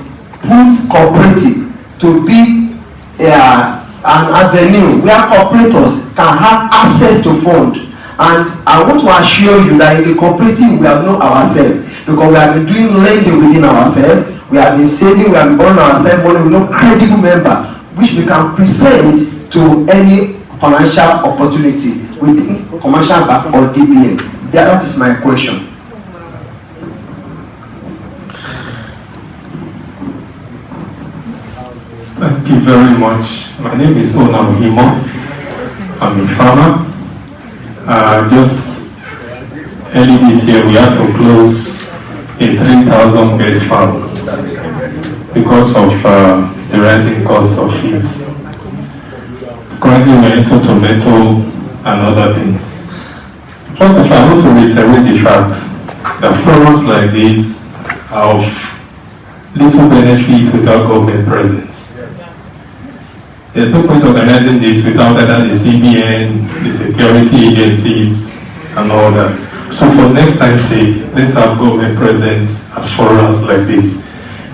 put cooperative to be an avenue where cooperators can have access to fund? And I want to assure you that in the cooperative we have known ourselves, because we have been doing lending within ourselves, we have been saving, we have been borrowing ourselves money with no credible member, which we can present to any financial opportunity within commercial bank or DBN. That is my question. Thank you very much. My name is Ona Ohimo. I'm a farmer. Just early this year we had to close a 3,000 bed farm because of the rising cost of feeds. Currently we're into tomato and other things. First of all, I want to reiterate the fact that forums like this are of little benefit without government presence. There's no point organizing this without either the CBN, the security agencies, and all that. So for next time's sake, let's have government presence at forums like this.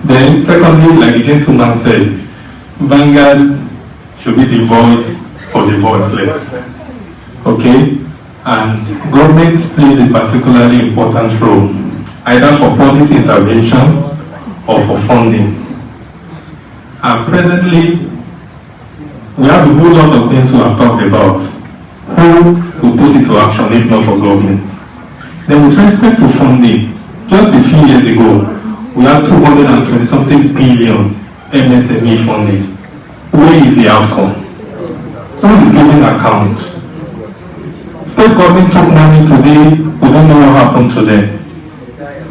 Then secondly, like the gentleman said, Vanguard should be the voice for the voiceless. Okay? And government plays a particularly important role, either for policy intervention or for funding. And presently, we have a whole lot of things we have talked about. Who will put it to action if not for government? Then with respect to funding, just a few years ago, we had 220 something billion MSME funding. Where is the outcome? Who is giving account? State government took money today, we don't know what happened to them.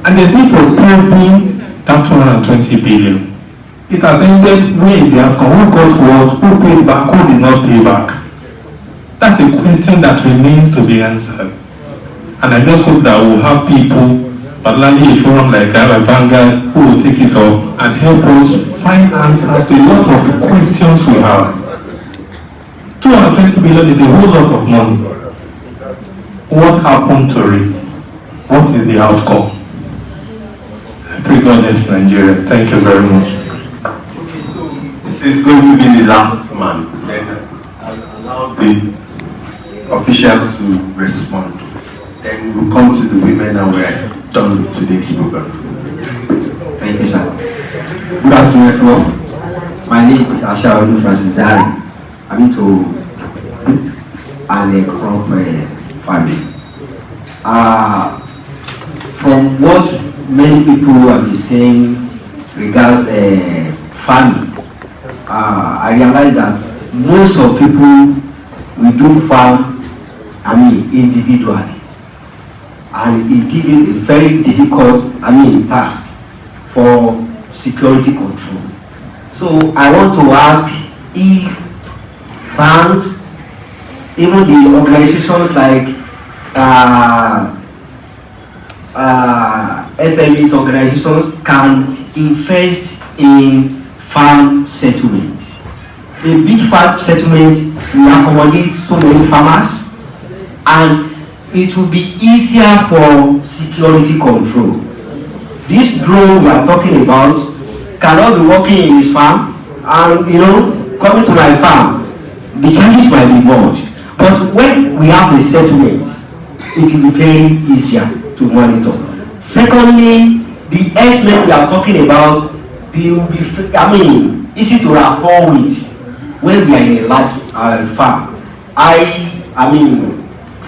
And there's need for probing that 220 billion. It has ended, where is the outcome? Who got what? Who paid back? Who did not pay back? That's a question that remains to be answered. And I just hope that we'll have people, particularly a forum like Vanguard, who will take it up and help us find answers to a lot of the questions we have. 220 billion is a whole lot of money. What happened to it? What is the outcome? I pray God helps Nigeria. Thank you very much. This is going to be the last man. I'll allow the officials to respond. Then we'll come to the women and we're done with today's program. Thank you, sir. Good afternoon, everyone. My name is Asha Olu Francis Dari. I'm into an crop farming. From what many people have been saying regards farming, I realize that most of people we do farm, individually, and it is a very difficult, task for security control. So I want to ask if banks, even the organizations like SMEs organizations can invest in farm settlement. A big farm settlement will accommodate so many farmers, and it will be easier for security control. This drone we are talking about cannot be working in his farm and coming to my farm. The charges might be much, but when we have a settlement, it will be very easier to monitor. Secondly, the estimate we are talking about, they will be easy to rapport with when we are in a large farm. I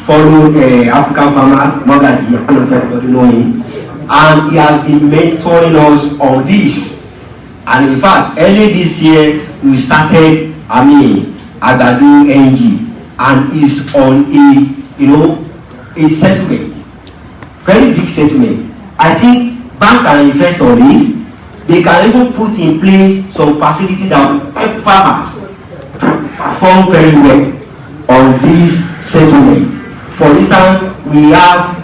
follow African farmers more than everybody know him, and he has been mentoring us on this. And in fact, early this year, we started, Agado NG, and is on a settlement, very big settlement. I think bank can invest on this. They can even put in place some facility that will help farmers perform very well on this settlement. For instance, we have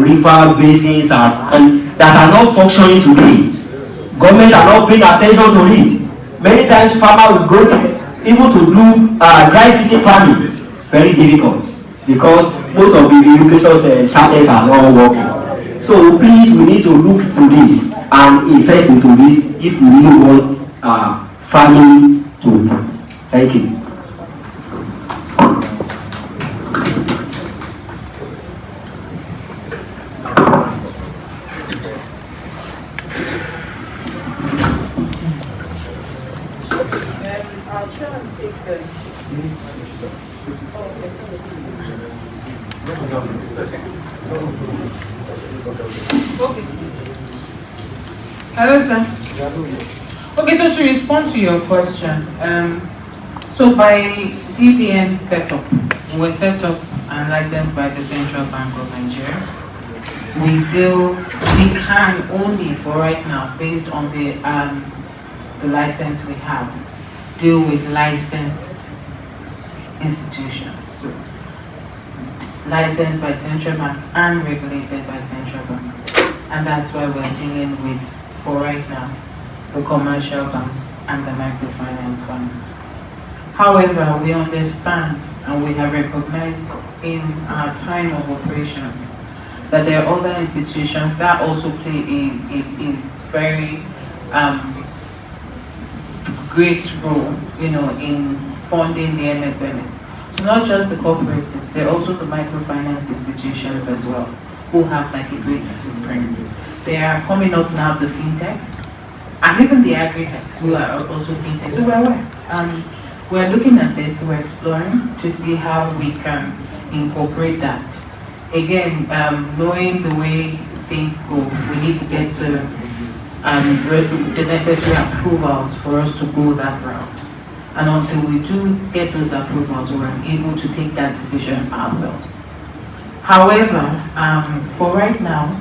river basins and that are not functioning today. Government are not paying attention to it. Many times farmers will go there even to do dry season farming. Very difficult because most of the irrigation channels are not working. So please, we need to look into this and invest into this if we really want farming to. Thank you. Hello, sir. Okay, so to respond to your question, so by DBN setup, we were set up and licensed by the Central Bank of Nigeria. We can only, for right now, based on the license we have, deal with licensed institutions. So, licensed by Central Bank and regulated by Central Bank. And that's why we're dealing with, for right now, the commercial banks and the microfinance banks. However, we understand and we have recognized in our time of operations that there are other institutions that also play a very great role, in funding the MSMEs. So not just the cooperatives, there are also the microfinance institutions as well, who have like a great footprint. They are coming up now, the fintechs, and even the agri-techs, who are also fintechs. So we're looking at this, we're exploring to see how we can incorporate that. Again, knowing the way things go, we need to get the necessary approvals for us to go that route. And until we do get those approvals, we're able to take that decision ourselves. However, for right now,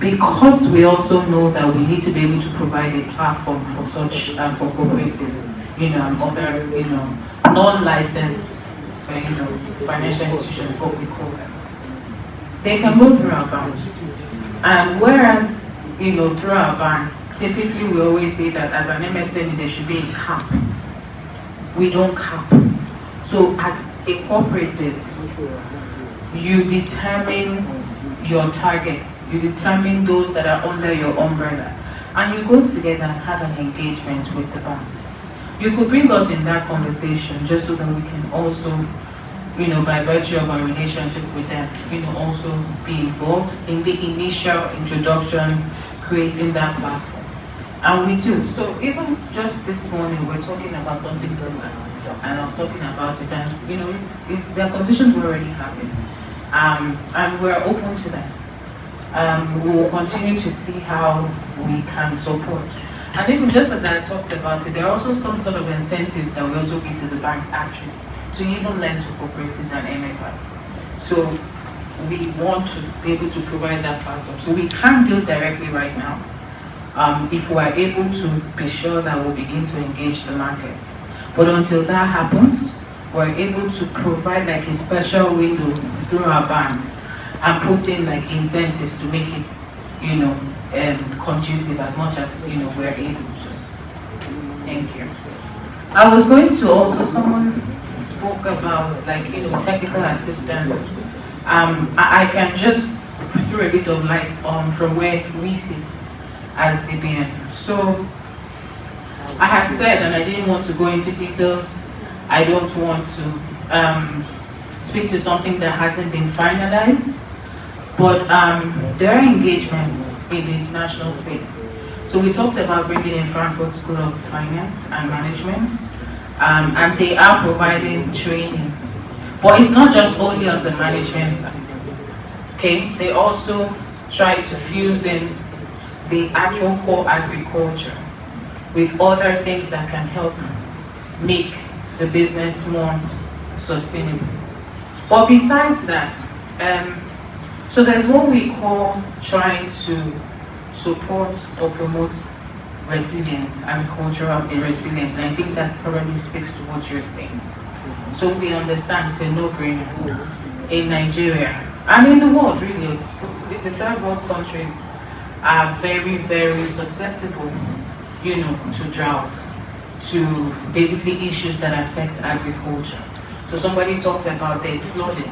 because we also know that we need to be able to provide a platform for such, for cooperatives, other, non-licensed, financial institutions, what we call them. They can go through our banks. And whereas, through our banks, typically we always say that as an MSME, there should be a cap. We don't cap. So as a cooperative, you determine your targets, you determine those that are under your umbrella, and you go together and have an engagement with the banks. You could bring us in that conversation just so that we can also, by virtue of our relationship with them, also be involved in the initial introductions, creating that platform. And we do. So even just this morning, we're talking about something similar, and I was talking about it, and it's the conversations we're already having, and we're open to that. We will continue to see how we can support. And even just as I talked about it, there are also some sort of incentives that we also give to the banks actually, to even lend to cooperatives and MFIs. So we want to be able to provide that platform. So we can't deal directly right now. If we are able to be sure that we'll begin to engage the markets. But until that happens, we're able to provide like a special window through our banks and put in like incentives to make it, conducive as much as, we're able to. Thank you. I was going to also, someone spoke about like, technical assistance. I can just throw a bit of light on from where we sit as DBN. So I had said, and I didn't want to go into details, I don't want to speak to something that hasn't been finalized, but there are engagements in the international space. So we talked about bringing in Frankfurt School of Finance and Management, and they are providing training. But it's not just only on the management side, okay? They also try to fuse in the actual core agriculture with other things that can help make the business more sustainable. But besides that, so there's what we call trying to support or promote resilience, agricultural resilience, and I think that probably speaks to what you're saying. So we understand it's a no-brainer in Nigeria and in the world, really. The third world countries are very, very susceptible, to drought, to basically issues that affect agriculture. So somebody talked about there's flooding,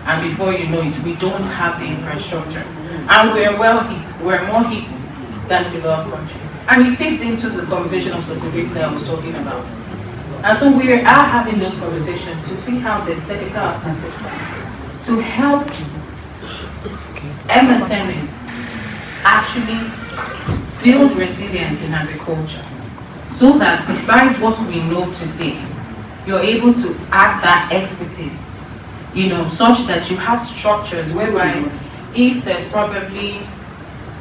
and before you know it, we don't have the infrastructure, and we're more hit than developed countries. And it fits into the conversation of sustainability that I was talking about. And so we are having those conversations to see how the set up a system to help MSMEs actually build resilience in agriculture, so that besides what we know to date, you're able to add that expertise, such that you have structures whereby if there's probably,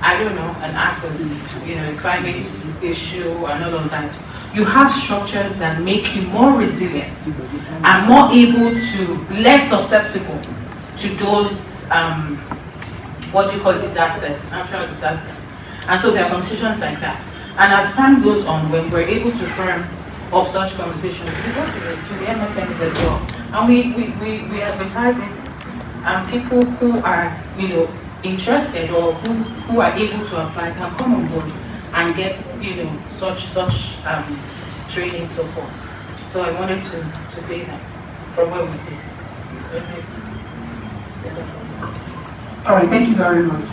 an act of, climate issue and all of that, you have structures that make you more resilient and more able to, less susceptible to those, disasters, natural disasters. And so there are conversations like that. And as time goes on, when we're able to firm up such conversations, we go to the MSMs as well. And we advertise it, and people who are, interested or who are able to apply can come on board and get, such training support. So I wanted to say that from where we sit. All right, thank you very much.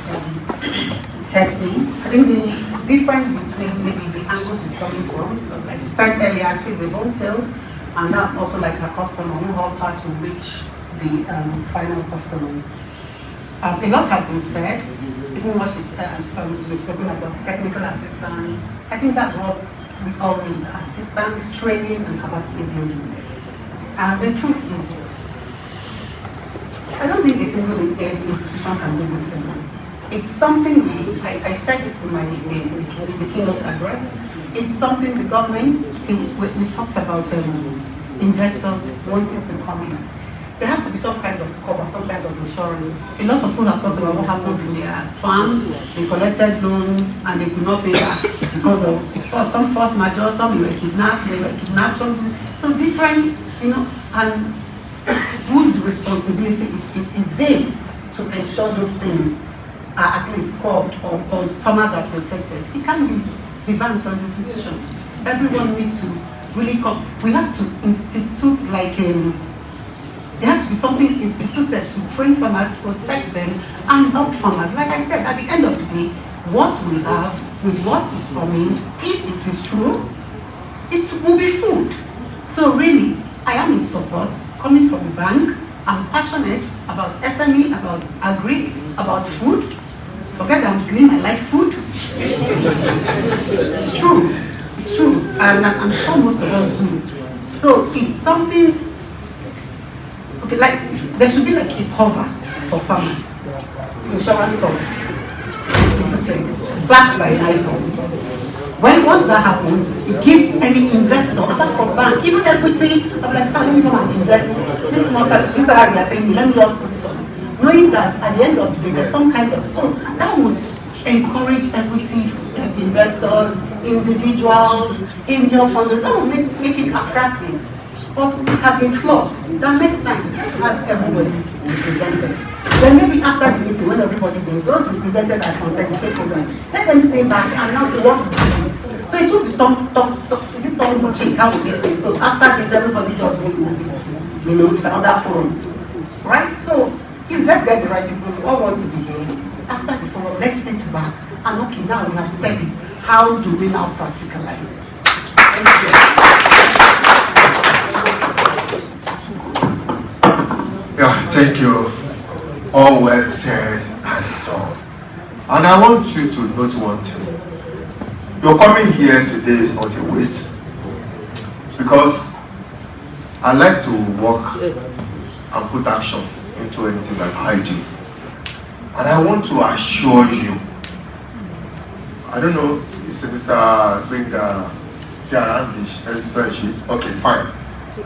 Tessie, I think the difference between maybe the angles is coming from, like she said earlier, she's a wholesale, and that also like her customer who help her to reach the final customers. A lot has been said, even what she's spoken about technical assistance. I think that's what we all need: assistance, training, and capacity building. And the truth is, I don't think a single institution can do this alone. It's something I said it in the keynote address. It's something the government, we talked about investors wanting to come in. There has to be some kind of cover, some kind of insurance. A lot of people have talked about what happened in their farms. They collected loans and they could not pay back because of some force majeure, some were kidnapped, some different, and whose responsibility it is to ensure those things are at least curbed or farmers are protected. It can't be the banks or the institutions. Everyone needs to really come. We have to institute there has to be something instituted to train farmers, protect them, and help farmers. Like I said, at the end of the day, what we have with what is coming, if it is true, it will be food. So really, I am in support, coming from the bank. I'm passionate about SME, about agri, about food. Forget that I'm slim, I like food. It's true. It's true. And I'm sure most of us do. So it's something. Okay, like there should be like a cover for farmers. Insurance cover. Backed by an iPhone. Once that happens, it gives any investor, apart from bank, even equity, I'm like, let me come and invest. This salary they are paying me, let me just put some. Knowing that at the end of the day, there's some kind of, so that would encourage equity investors, individuals, angel funders, that would make it attractive. But it has been closed. That next time, let's have everybody represented. Then maybe after the meeting, when everybody goes, those represented as concerned stakeholders, let them stay back and now say what to do. So it will be tongue cheek, how would you say? So after this, everybody just goes, it's another forum. Right? So please, let's get the right people who all want to be there. After the forum, let's sit back and okay, now we have said it. How do we now practicalize it? Thank you. Yeah, thank you. All well said and done. And I want you to note one thing. Your coming here today is not a waste. Because I like to work and put action into anything that I do. And I want to assure you I don't know, it's Mr. Benga, okay, fine.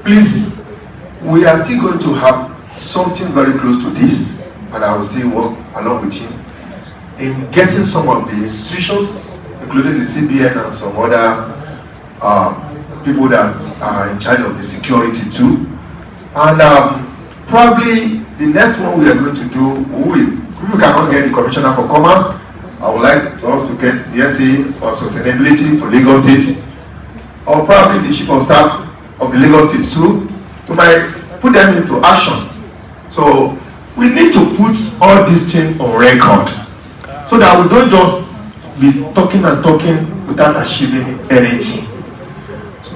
Please, we are still going to have something very close to this, and I will still work along with him in getting some of the institutions, including the CBN and some other people that are in charge of the security too. And probably the next one we are going to do, if we cannot get the Commissioner for Commerce, I would like us to get the SA on sustainability for Lagos State, or probably the Chief of Staff of the Lagos State too. We might put them into action. So we need to put all these things on record, so that we don't just be talking and talking without achieving anything.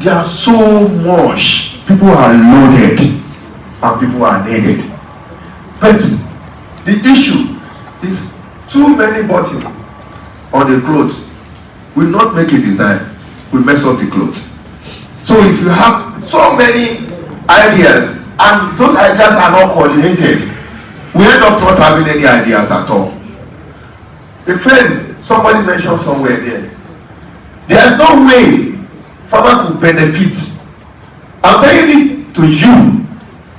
There are so much, people are loaded and people are needed. But the issue is too many buttons on the clothes will not make a design, will mess up the clothes. So if you have so many ideas and those ideas are not coordinated, we end up not having any ideas at all. A friend, somebody mentioned somewhere there, there's no way farmer could benefit. I'm telling it to you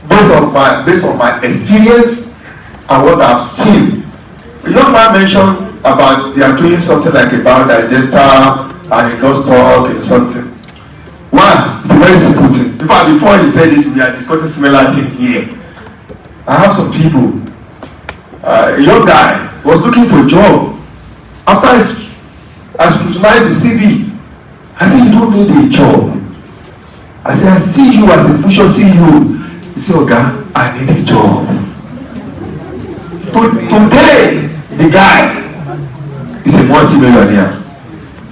based on my experience and what I've seen. A young man mentioned about they are doing something like a biodigester and he just talk and something. One, it's a very simple thing. In fact, before he said it, we are discussing similar thing here. I have some people. A young guy was looking for a job. After I scrutinized the CV, I said, you don't need a job. I said, I see you as a future CEO. He said, Oga, I need a job. Today, the guy is a multi-millionaire.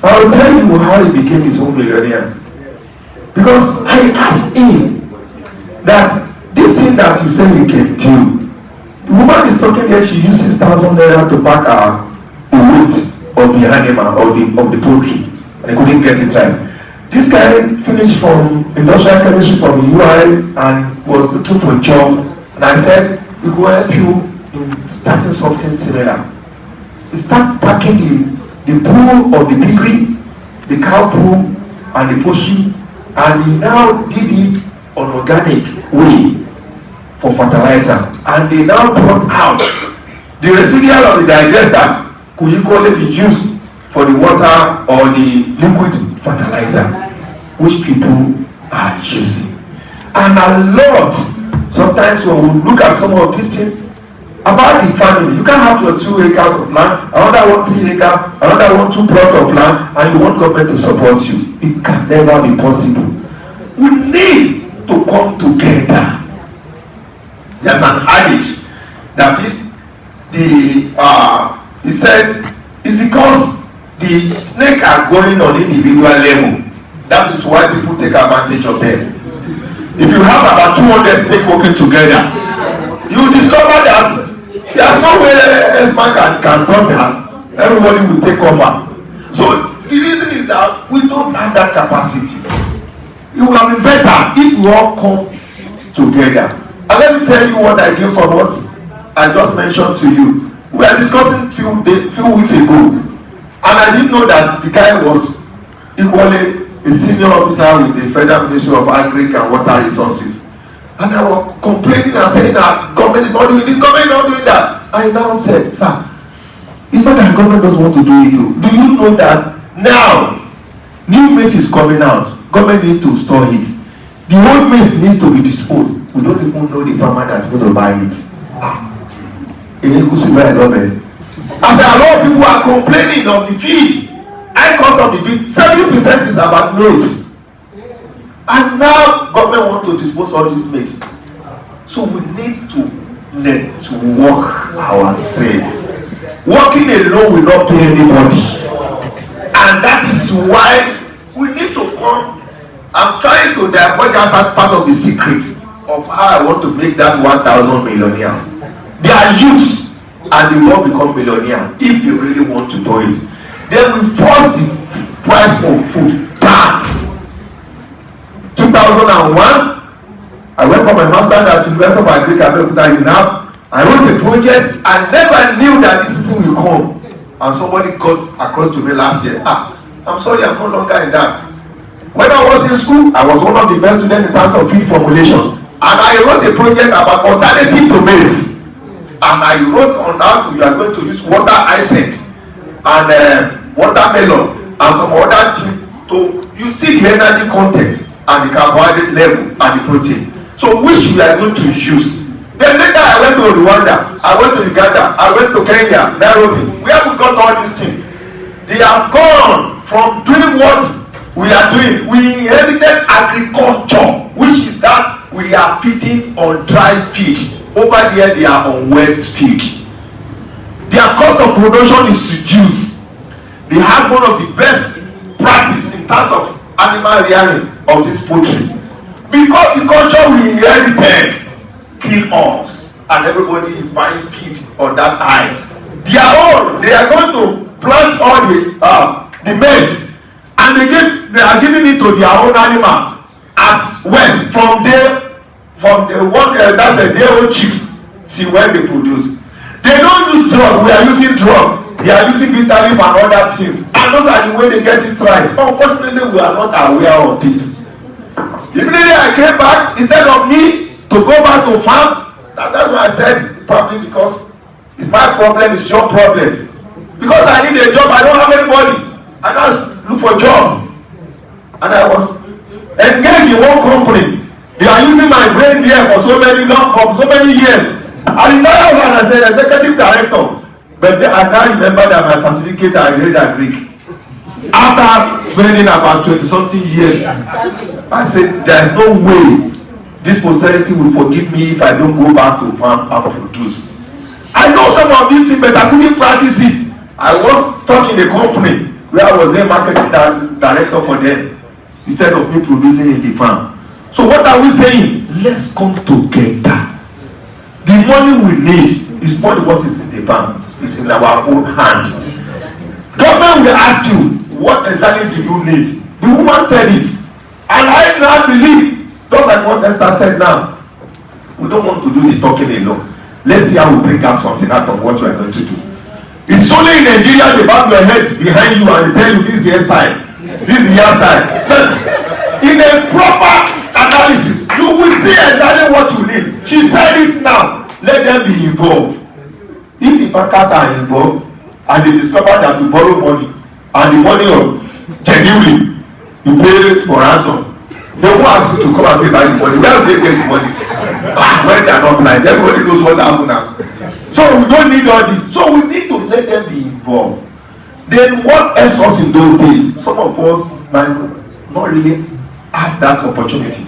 I will tell you how he became his own millionaire. Because I asked him that this thing that you say you can do, the woman is talking there, she used 6,000 naira to pack the waste of the animal of the poultry, and he couldn't get it right. This guy finished from industrial chemistry from UI and was looking for a job, and I said, we will help you in starting something similar. He started packing the poo of the piggery, the cow poo and the poultry, and he now did it on organic way for fertilizer, and they now brought out the residual of the digester could equally be used for the water or the liquid fertilizer which people are using. And a lot, sometimes when we look at some of these things about the family, you can't have your 2 acres of land, another 1 3 acres, another 1 2 plot of land, and you want government to support you. It can never be possible. We need to come together. There's an adage that is it says it's because the snake are going on individual level. That is why people take advantage of them. If you have about 200 snakes working together, you discover that there's no way a man can stop that. Everybody will take over. So the reason is that we don't have that capacity. It would have been better if we all come together. And let me tell you what I did for what I just mentioned to you. We were discussing few weeks ago, and I didn't know that the guy was equally a senior officer with the Federal Ministry of Agri and Water Resources. And I was complaining and saying that government is not doing this, government is not doing that. I now said, sir, it's not that government doesn't want to do it. Do you know that now new maize is coming out? Government needs to store it. The old maize needs to be disposed. We don't even know the farmer that's going to buy it. I said, a lot of people are complaining of the feed. High cost of the feed. 70% is about maize. And now government wants to dispose all this maize. So we need to network ourselves. Working alone will not pay anybody. And that is why we need to come. I'm trying to divulge as part of the secret of how I want to make that 1,000 millionaires. They are youth and they will become millionaires if they really want to do it. Then we force the price of food down. 2001, I went for my master's at University of Agriculture. I wrote a project. I never knew that this season will come. and somebody got across to me last year, I'm sorry, I'm no longer in that. When I was in school, I was one of the best students in terms of feed formulation, and I wrote a project about alternative to maize, and I wrote on how we are going to use water hyacinth and watermelon and some other things to, you see the energy content and the carbohydrate level and the protein, so which we are going to use. Then later I went to Rwanda, I went to Uganda, I went to Kenya, Nairobi. Where we got all these things? They have gone from doing what we are doing. We inherited agriculture, which is that we are feeding on dry fish. Over there they are on wet fish. Their cost of production is reduced. They have one of the best practice in terms of animal rearing of this poultry. Because the culture we inherited kill us, and everybody is buying feed on that eye. They are going to plant all the maize, and they are giving it to their own animal. At when from the one that's the day old chicks, see when they produce. They don't use drug. We are using drug. They are using bitter leaf and other things, and those are the way they get it right. Unfortunately, we are not aware of this. Immediately I came back, instead of me to go back to farm, that's why I said probably because it's my problem, it's your problem. Because I need a job, I don't have anybody. I just look for a job. And I was engaged in one company. They are using my brain there for so many years. I retired and I said executive director. But then I can't remember that my certificate I read at Greek. After spending about 20-something years, I said there's no way this posterity will forgive me if I don't go back to farm and produce. I know some of these things, but I couldn't practice it. I was talking in a company where I was a marketing director for them instead of me producing in the farm. So what are we saying? Let's come together. The money we need is not what is in the bank. It's in our own hand. Government will ask you, what exactly do you need? The woman said it. And I now believe, just like what Esther said now, we don't want to do the talking alone. Let's see how we bring out something out of what we are going to do. It's only in Nigeria they bow your head behind you and they tell you this is the hairstyle, this is the hairstyle. But in a proper analysis, you will see exactly what you need. She said it now. Let them be involved. If the bankers are involved and they discover that you borrow money and the money of genuine, you pay for ransom. They won't ask you to come and pay back the money. Where do they get the money? When they are not blind, everybody knows what happened now. So we don't need all this. So we need to let them be involved. Then what helps us in those days? Some of us might not really have that opportunity.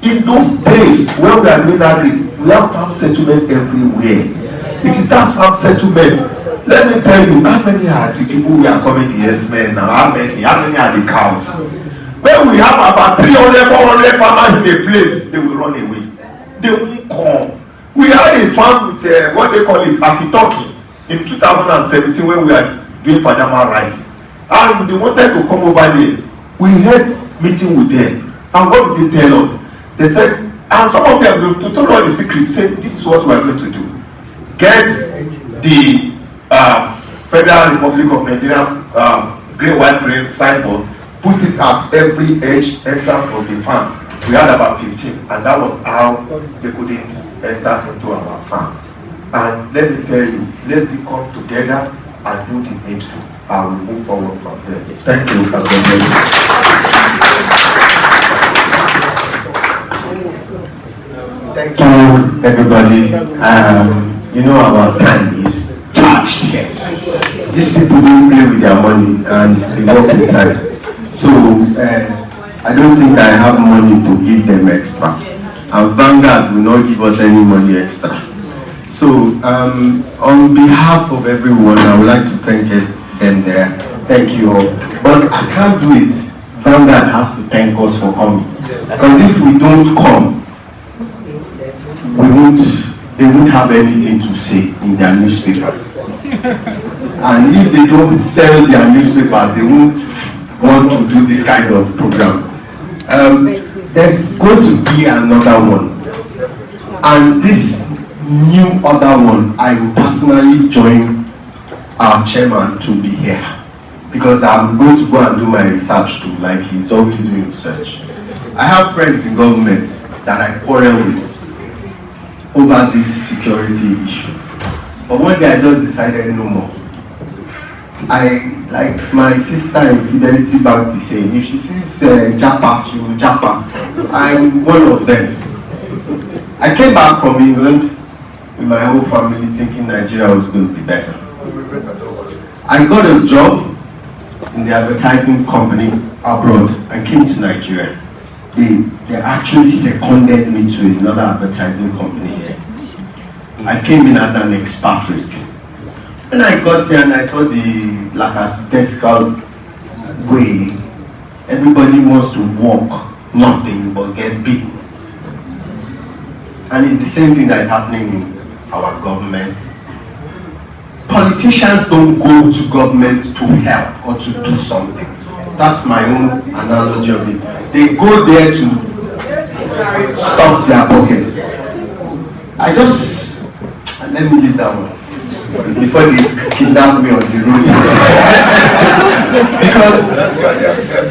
In those days when we are doing agri, we have farm settlement everywhere. It is that farm settlement. Let me tell you, how many are the people who are coming the yes men now? How many are the cows? When we have about 300, 400 farmers in a place, they will run away. They will come. We had a farm with what they call it, Akitoki, in 2017 when we are doing Fadama rice. And they wanted to come over there. We had meeting with them. And what did they tell us? They said, and some of them, to tell all the secrets, said, this is what we are going to do. Get the Federal Republic of Nigeria green white grain signboard, put it at every edge entrance of the farm. We had about 15, and that was how they couldn't enter into our farm. And let me tell you, let's come together and do the needful, and we move forward from there. Thank you. Thank you, everybody. You know our time is charged here. These people don't play with their money and they work in time. So I don't think I have money to give them extra. And Vanguard will not give us any money extra. So on behalf of everyone, I would like to thank them there. Thank you all. But I can't do it. Vanguard has to thank us for coming. Because if we don't come, they won't have anything to say in their newspapers. And if they don't sell their newspapers, they won't want to do this kind of program. There's going to be another one. And this new other one, I will personally join our chairman to be here, because I'm going to go and do my research too, like he's always doing research. I have friends in government that I quarrel with over this security issue. But one day I just decided no more. Like my sister in Fidelity Bank is saying, if she sees Japa, she will Japa. I'm one of them. I came back from England with my whole family thinking Nigeria was going to be better. I got a job in the advertising company abroad and came to Nigeria. They actually seconded me to another advertising company here. I came in as an expatriate. When I got here and I saw the lackadaisical way, everybody wants to walk nothing but get big. And it's the same thing that is happening in our government. Politicians don't go to government to help or to do something. That's my own analogy of it. They go there to stuff their pockets. Let me leave that one before they kidnap me on the road.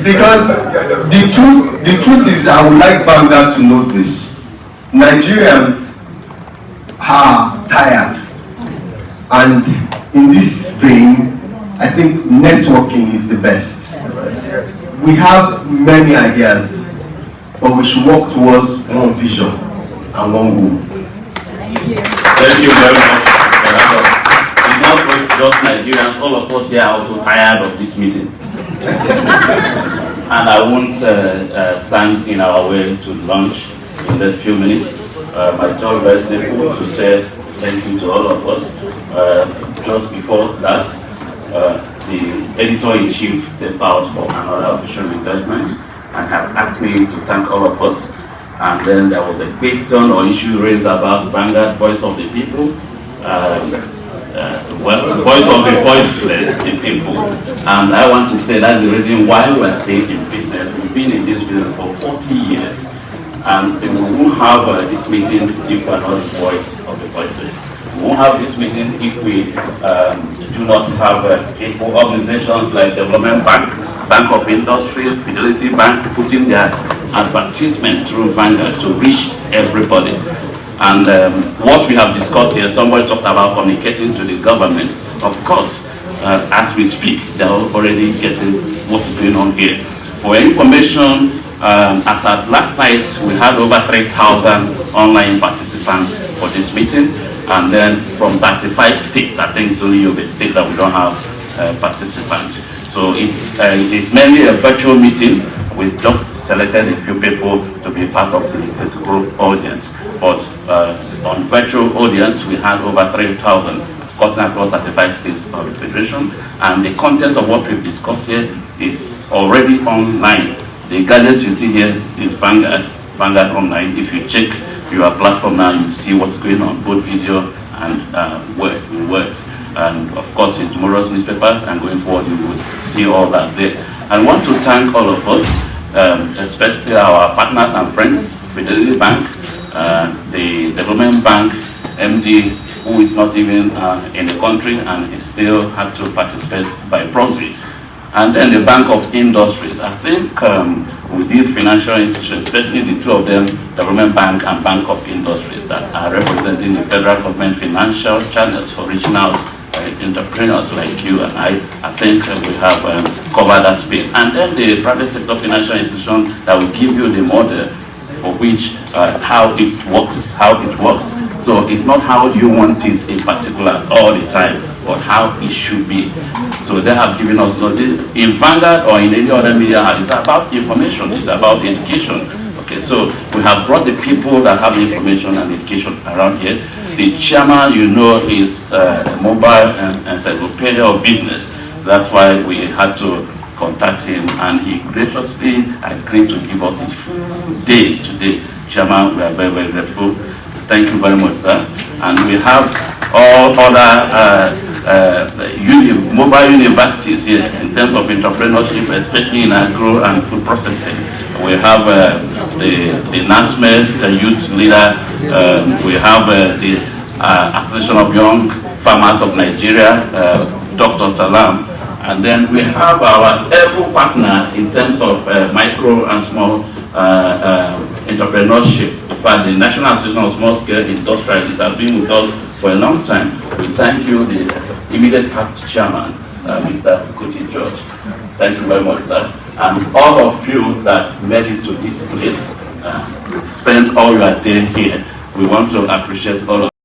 because the truth is, I would like Vanguard to know this. Nigerians are tired, and in this vein, I think networking is the best. We have many ideas, but we should work towards one vision and one goal. Thank you very much. It's not just Nigerians, all of us here are also tired of this meeting. And I won't stand in our way to launch in the few minutes. My job is very simple to say thank you to all of us. Just before that, the editor-in-chief stepped out for another official engagement and has asked me to thank all of us. And then there was a question or issue raised about Vanguard, Voice of the People, Voice of the Voiceless people. And I want to say that's the reason why we're staying in business. We've been in this business for 40 years. And we won't have this meeting if we're not the voice of the voiceless. We won't have this meeting if we do not have equal organizations like Development Bank, Bank of Industry, Fidelity Bank, putting their advertisement through Vanguard to reach everybody. And what we have discussed here, somebody talked about communicating to the government. Of course, as we speak, they're already getting what is going on here. For information, as at last night, we had over 3,000 online participants for this meeting. And then from 35 states, I think it's only Yobe State that we don't have participants. So it is mainly a virtual meeting with just selected a few people to be part of the physical audience. But on virtual audience, we had over 3,000 cutting across 35 states of the Federation. And the content of what we've discussed here is already online. The guidance you see here is Vanguard online. If you check your platform now, you see what's going on, both video and words. And of course, in tomorrow's newspapers and going forward, you will see all that there. I want to thank all of us, especially our partners and friends, Fidelity Bank, the Development Bank MD, who is not even in the country and he still had to participate by proxy. And then the Bank of Industries. I think with these financial institutions, especially the two of them, Development Bank and Bank of Industries, that are representing the federal government financial channels for regional entrepreneurs like you and I think we have covered that space. And then the private sector financial institution that will give you the model for which how it works. So it's not how you want it in particular all the time, but how it should be. So they have given us this in Vanguard or in any other media. It's about information. It's about education. Okay, so we have brought the people that have information and education around here. The chairman, you know, is mobile and encyclopedia of business. That's why we had to contact him, and he graciously agreed to give us his full day today. Chairman, we are very, very grateful. Thank you very much, sir. And we have all other mobile universities here in terms of entrepreneurship, especially in agro and food processing. We have the NASMES, the youth leader. We have the Association of Young Farmers of Nigeria, Dr. Salam. And then we have our able partner in terms of micro and small entrepreneurship. In fact, the National Association of Small Scale Industrialists has been with us for a long time. We thank you, the immediate past chairman, Mr. Kuti George. Thank you very much, sir. And all of you that made it to this place, spent all your day here. We want to appreciate all of you.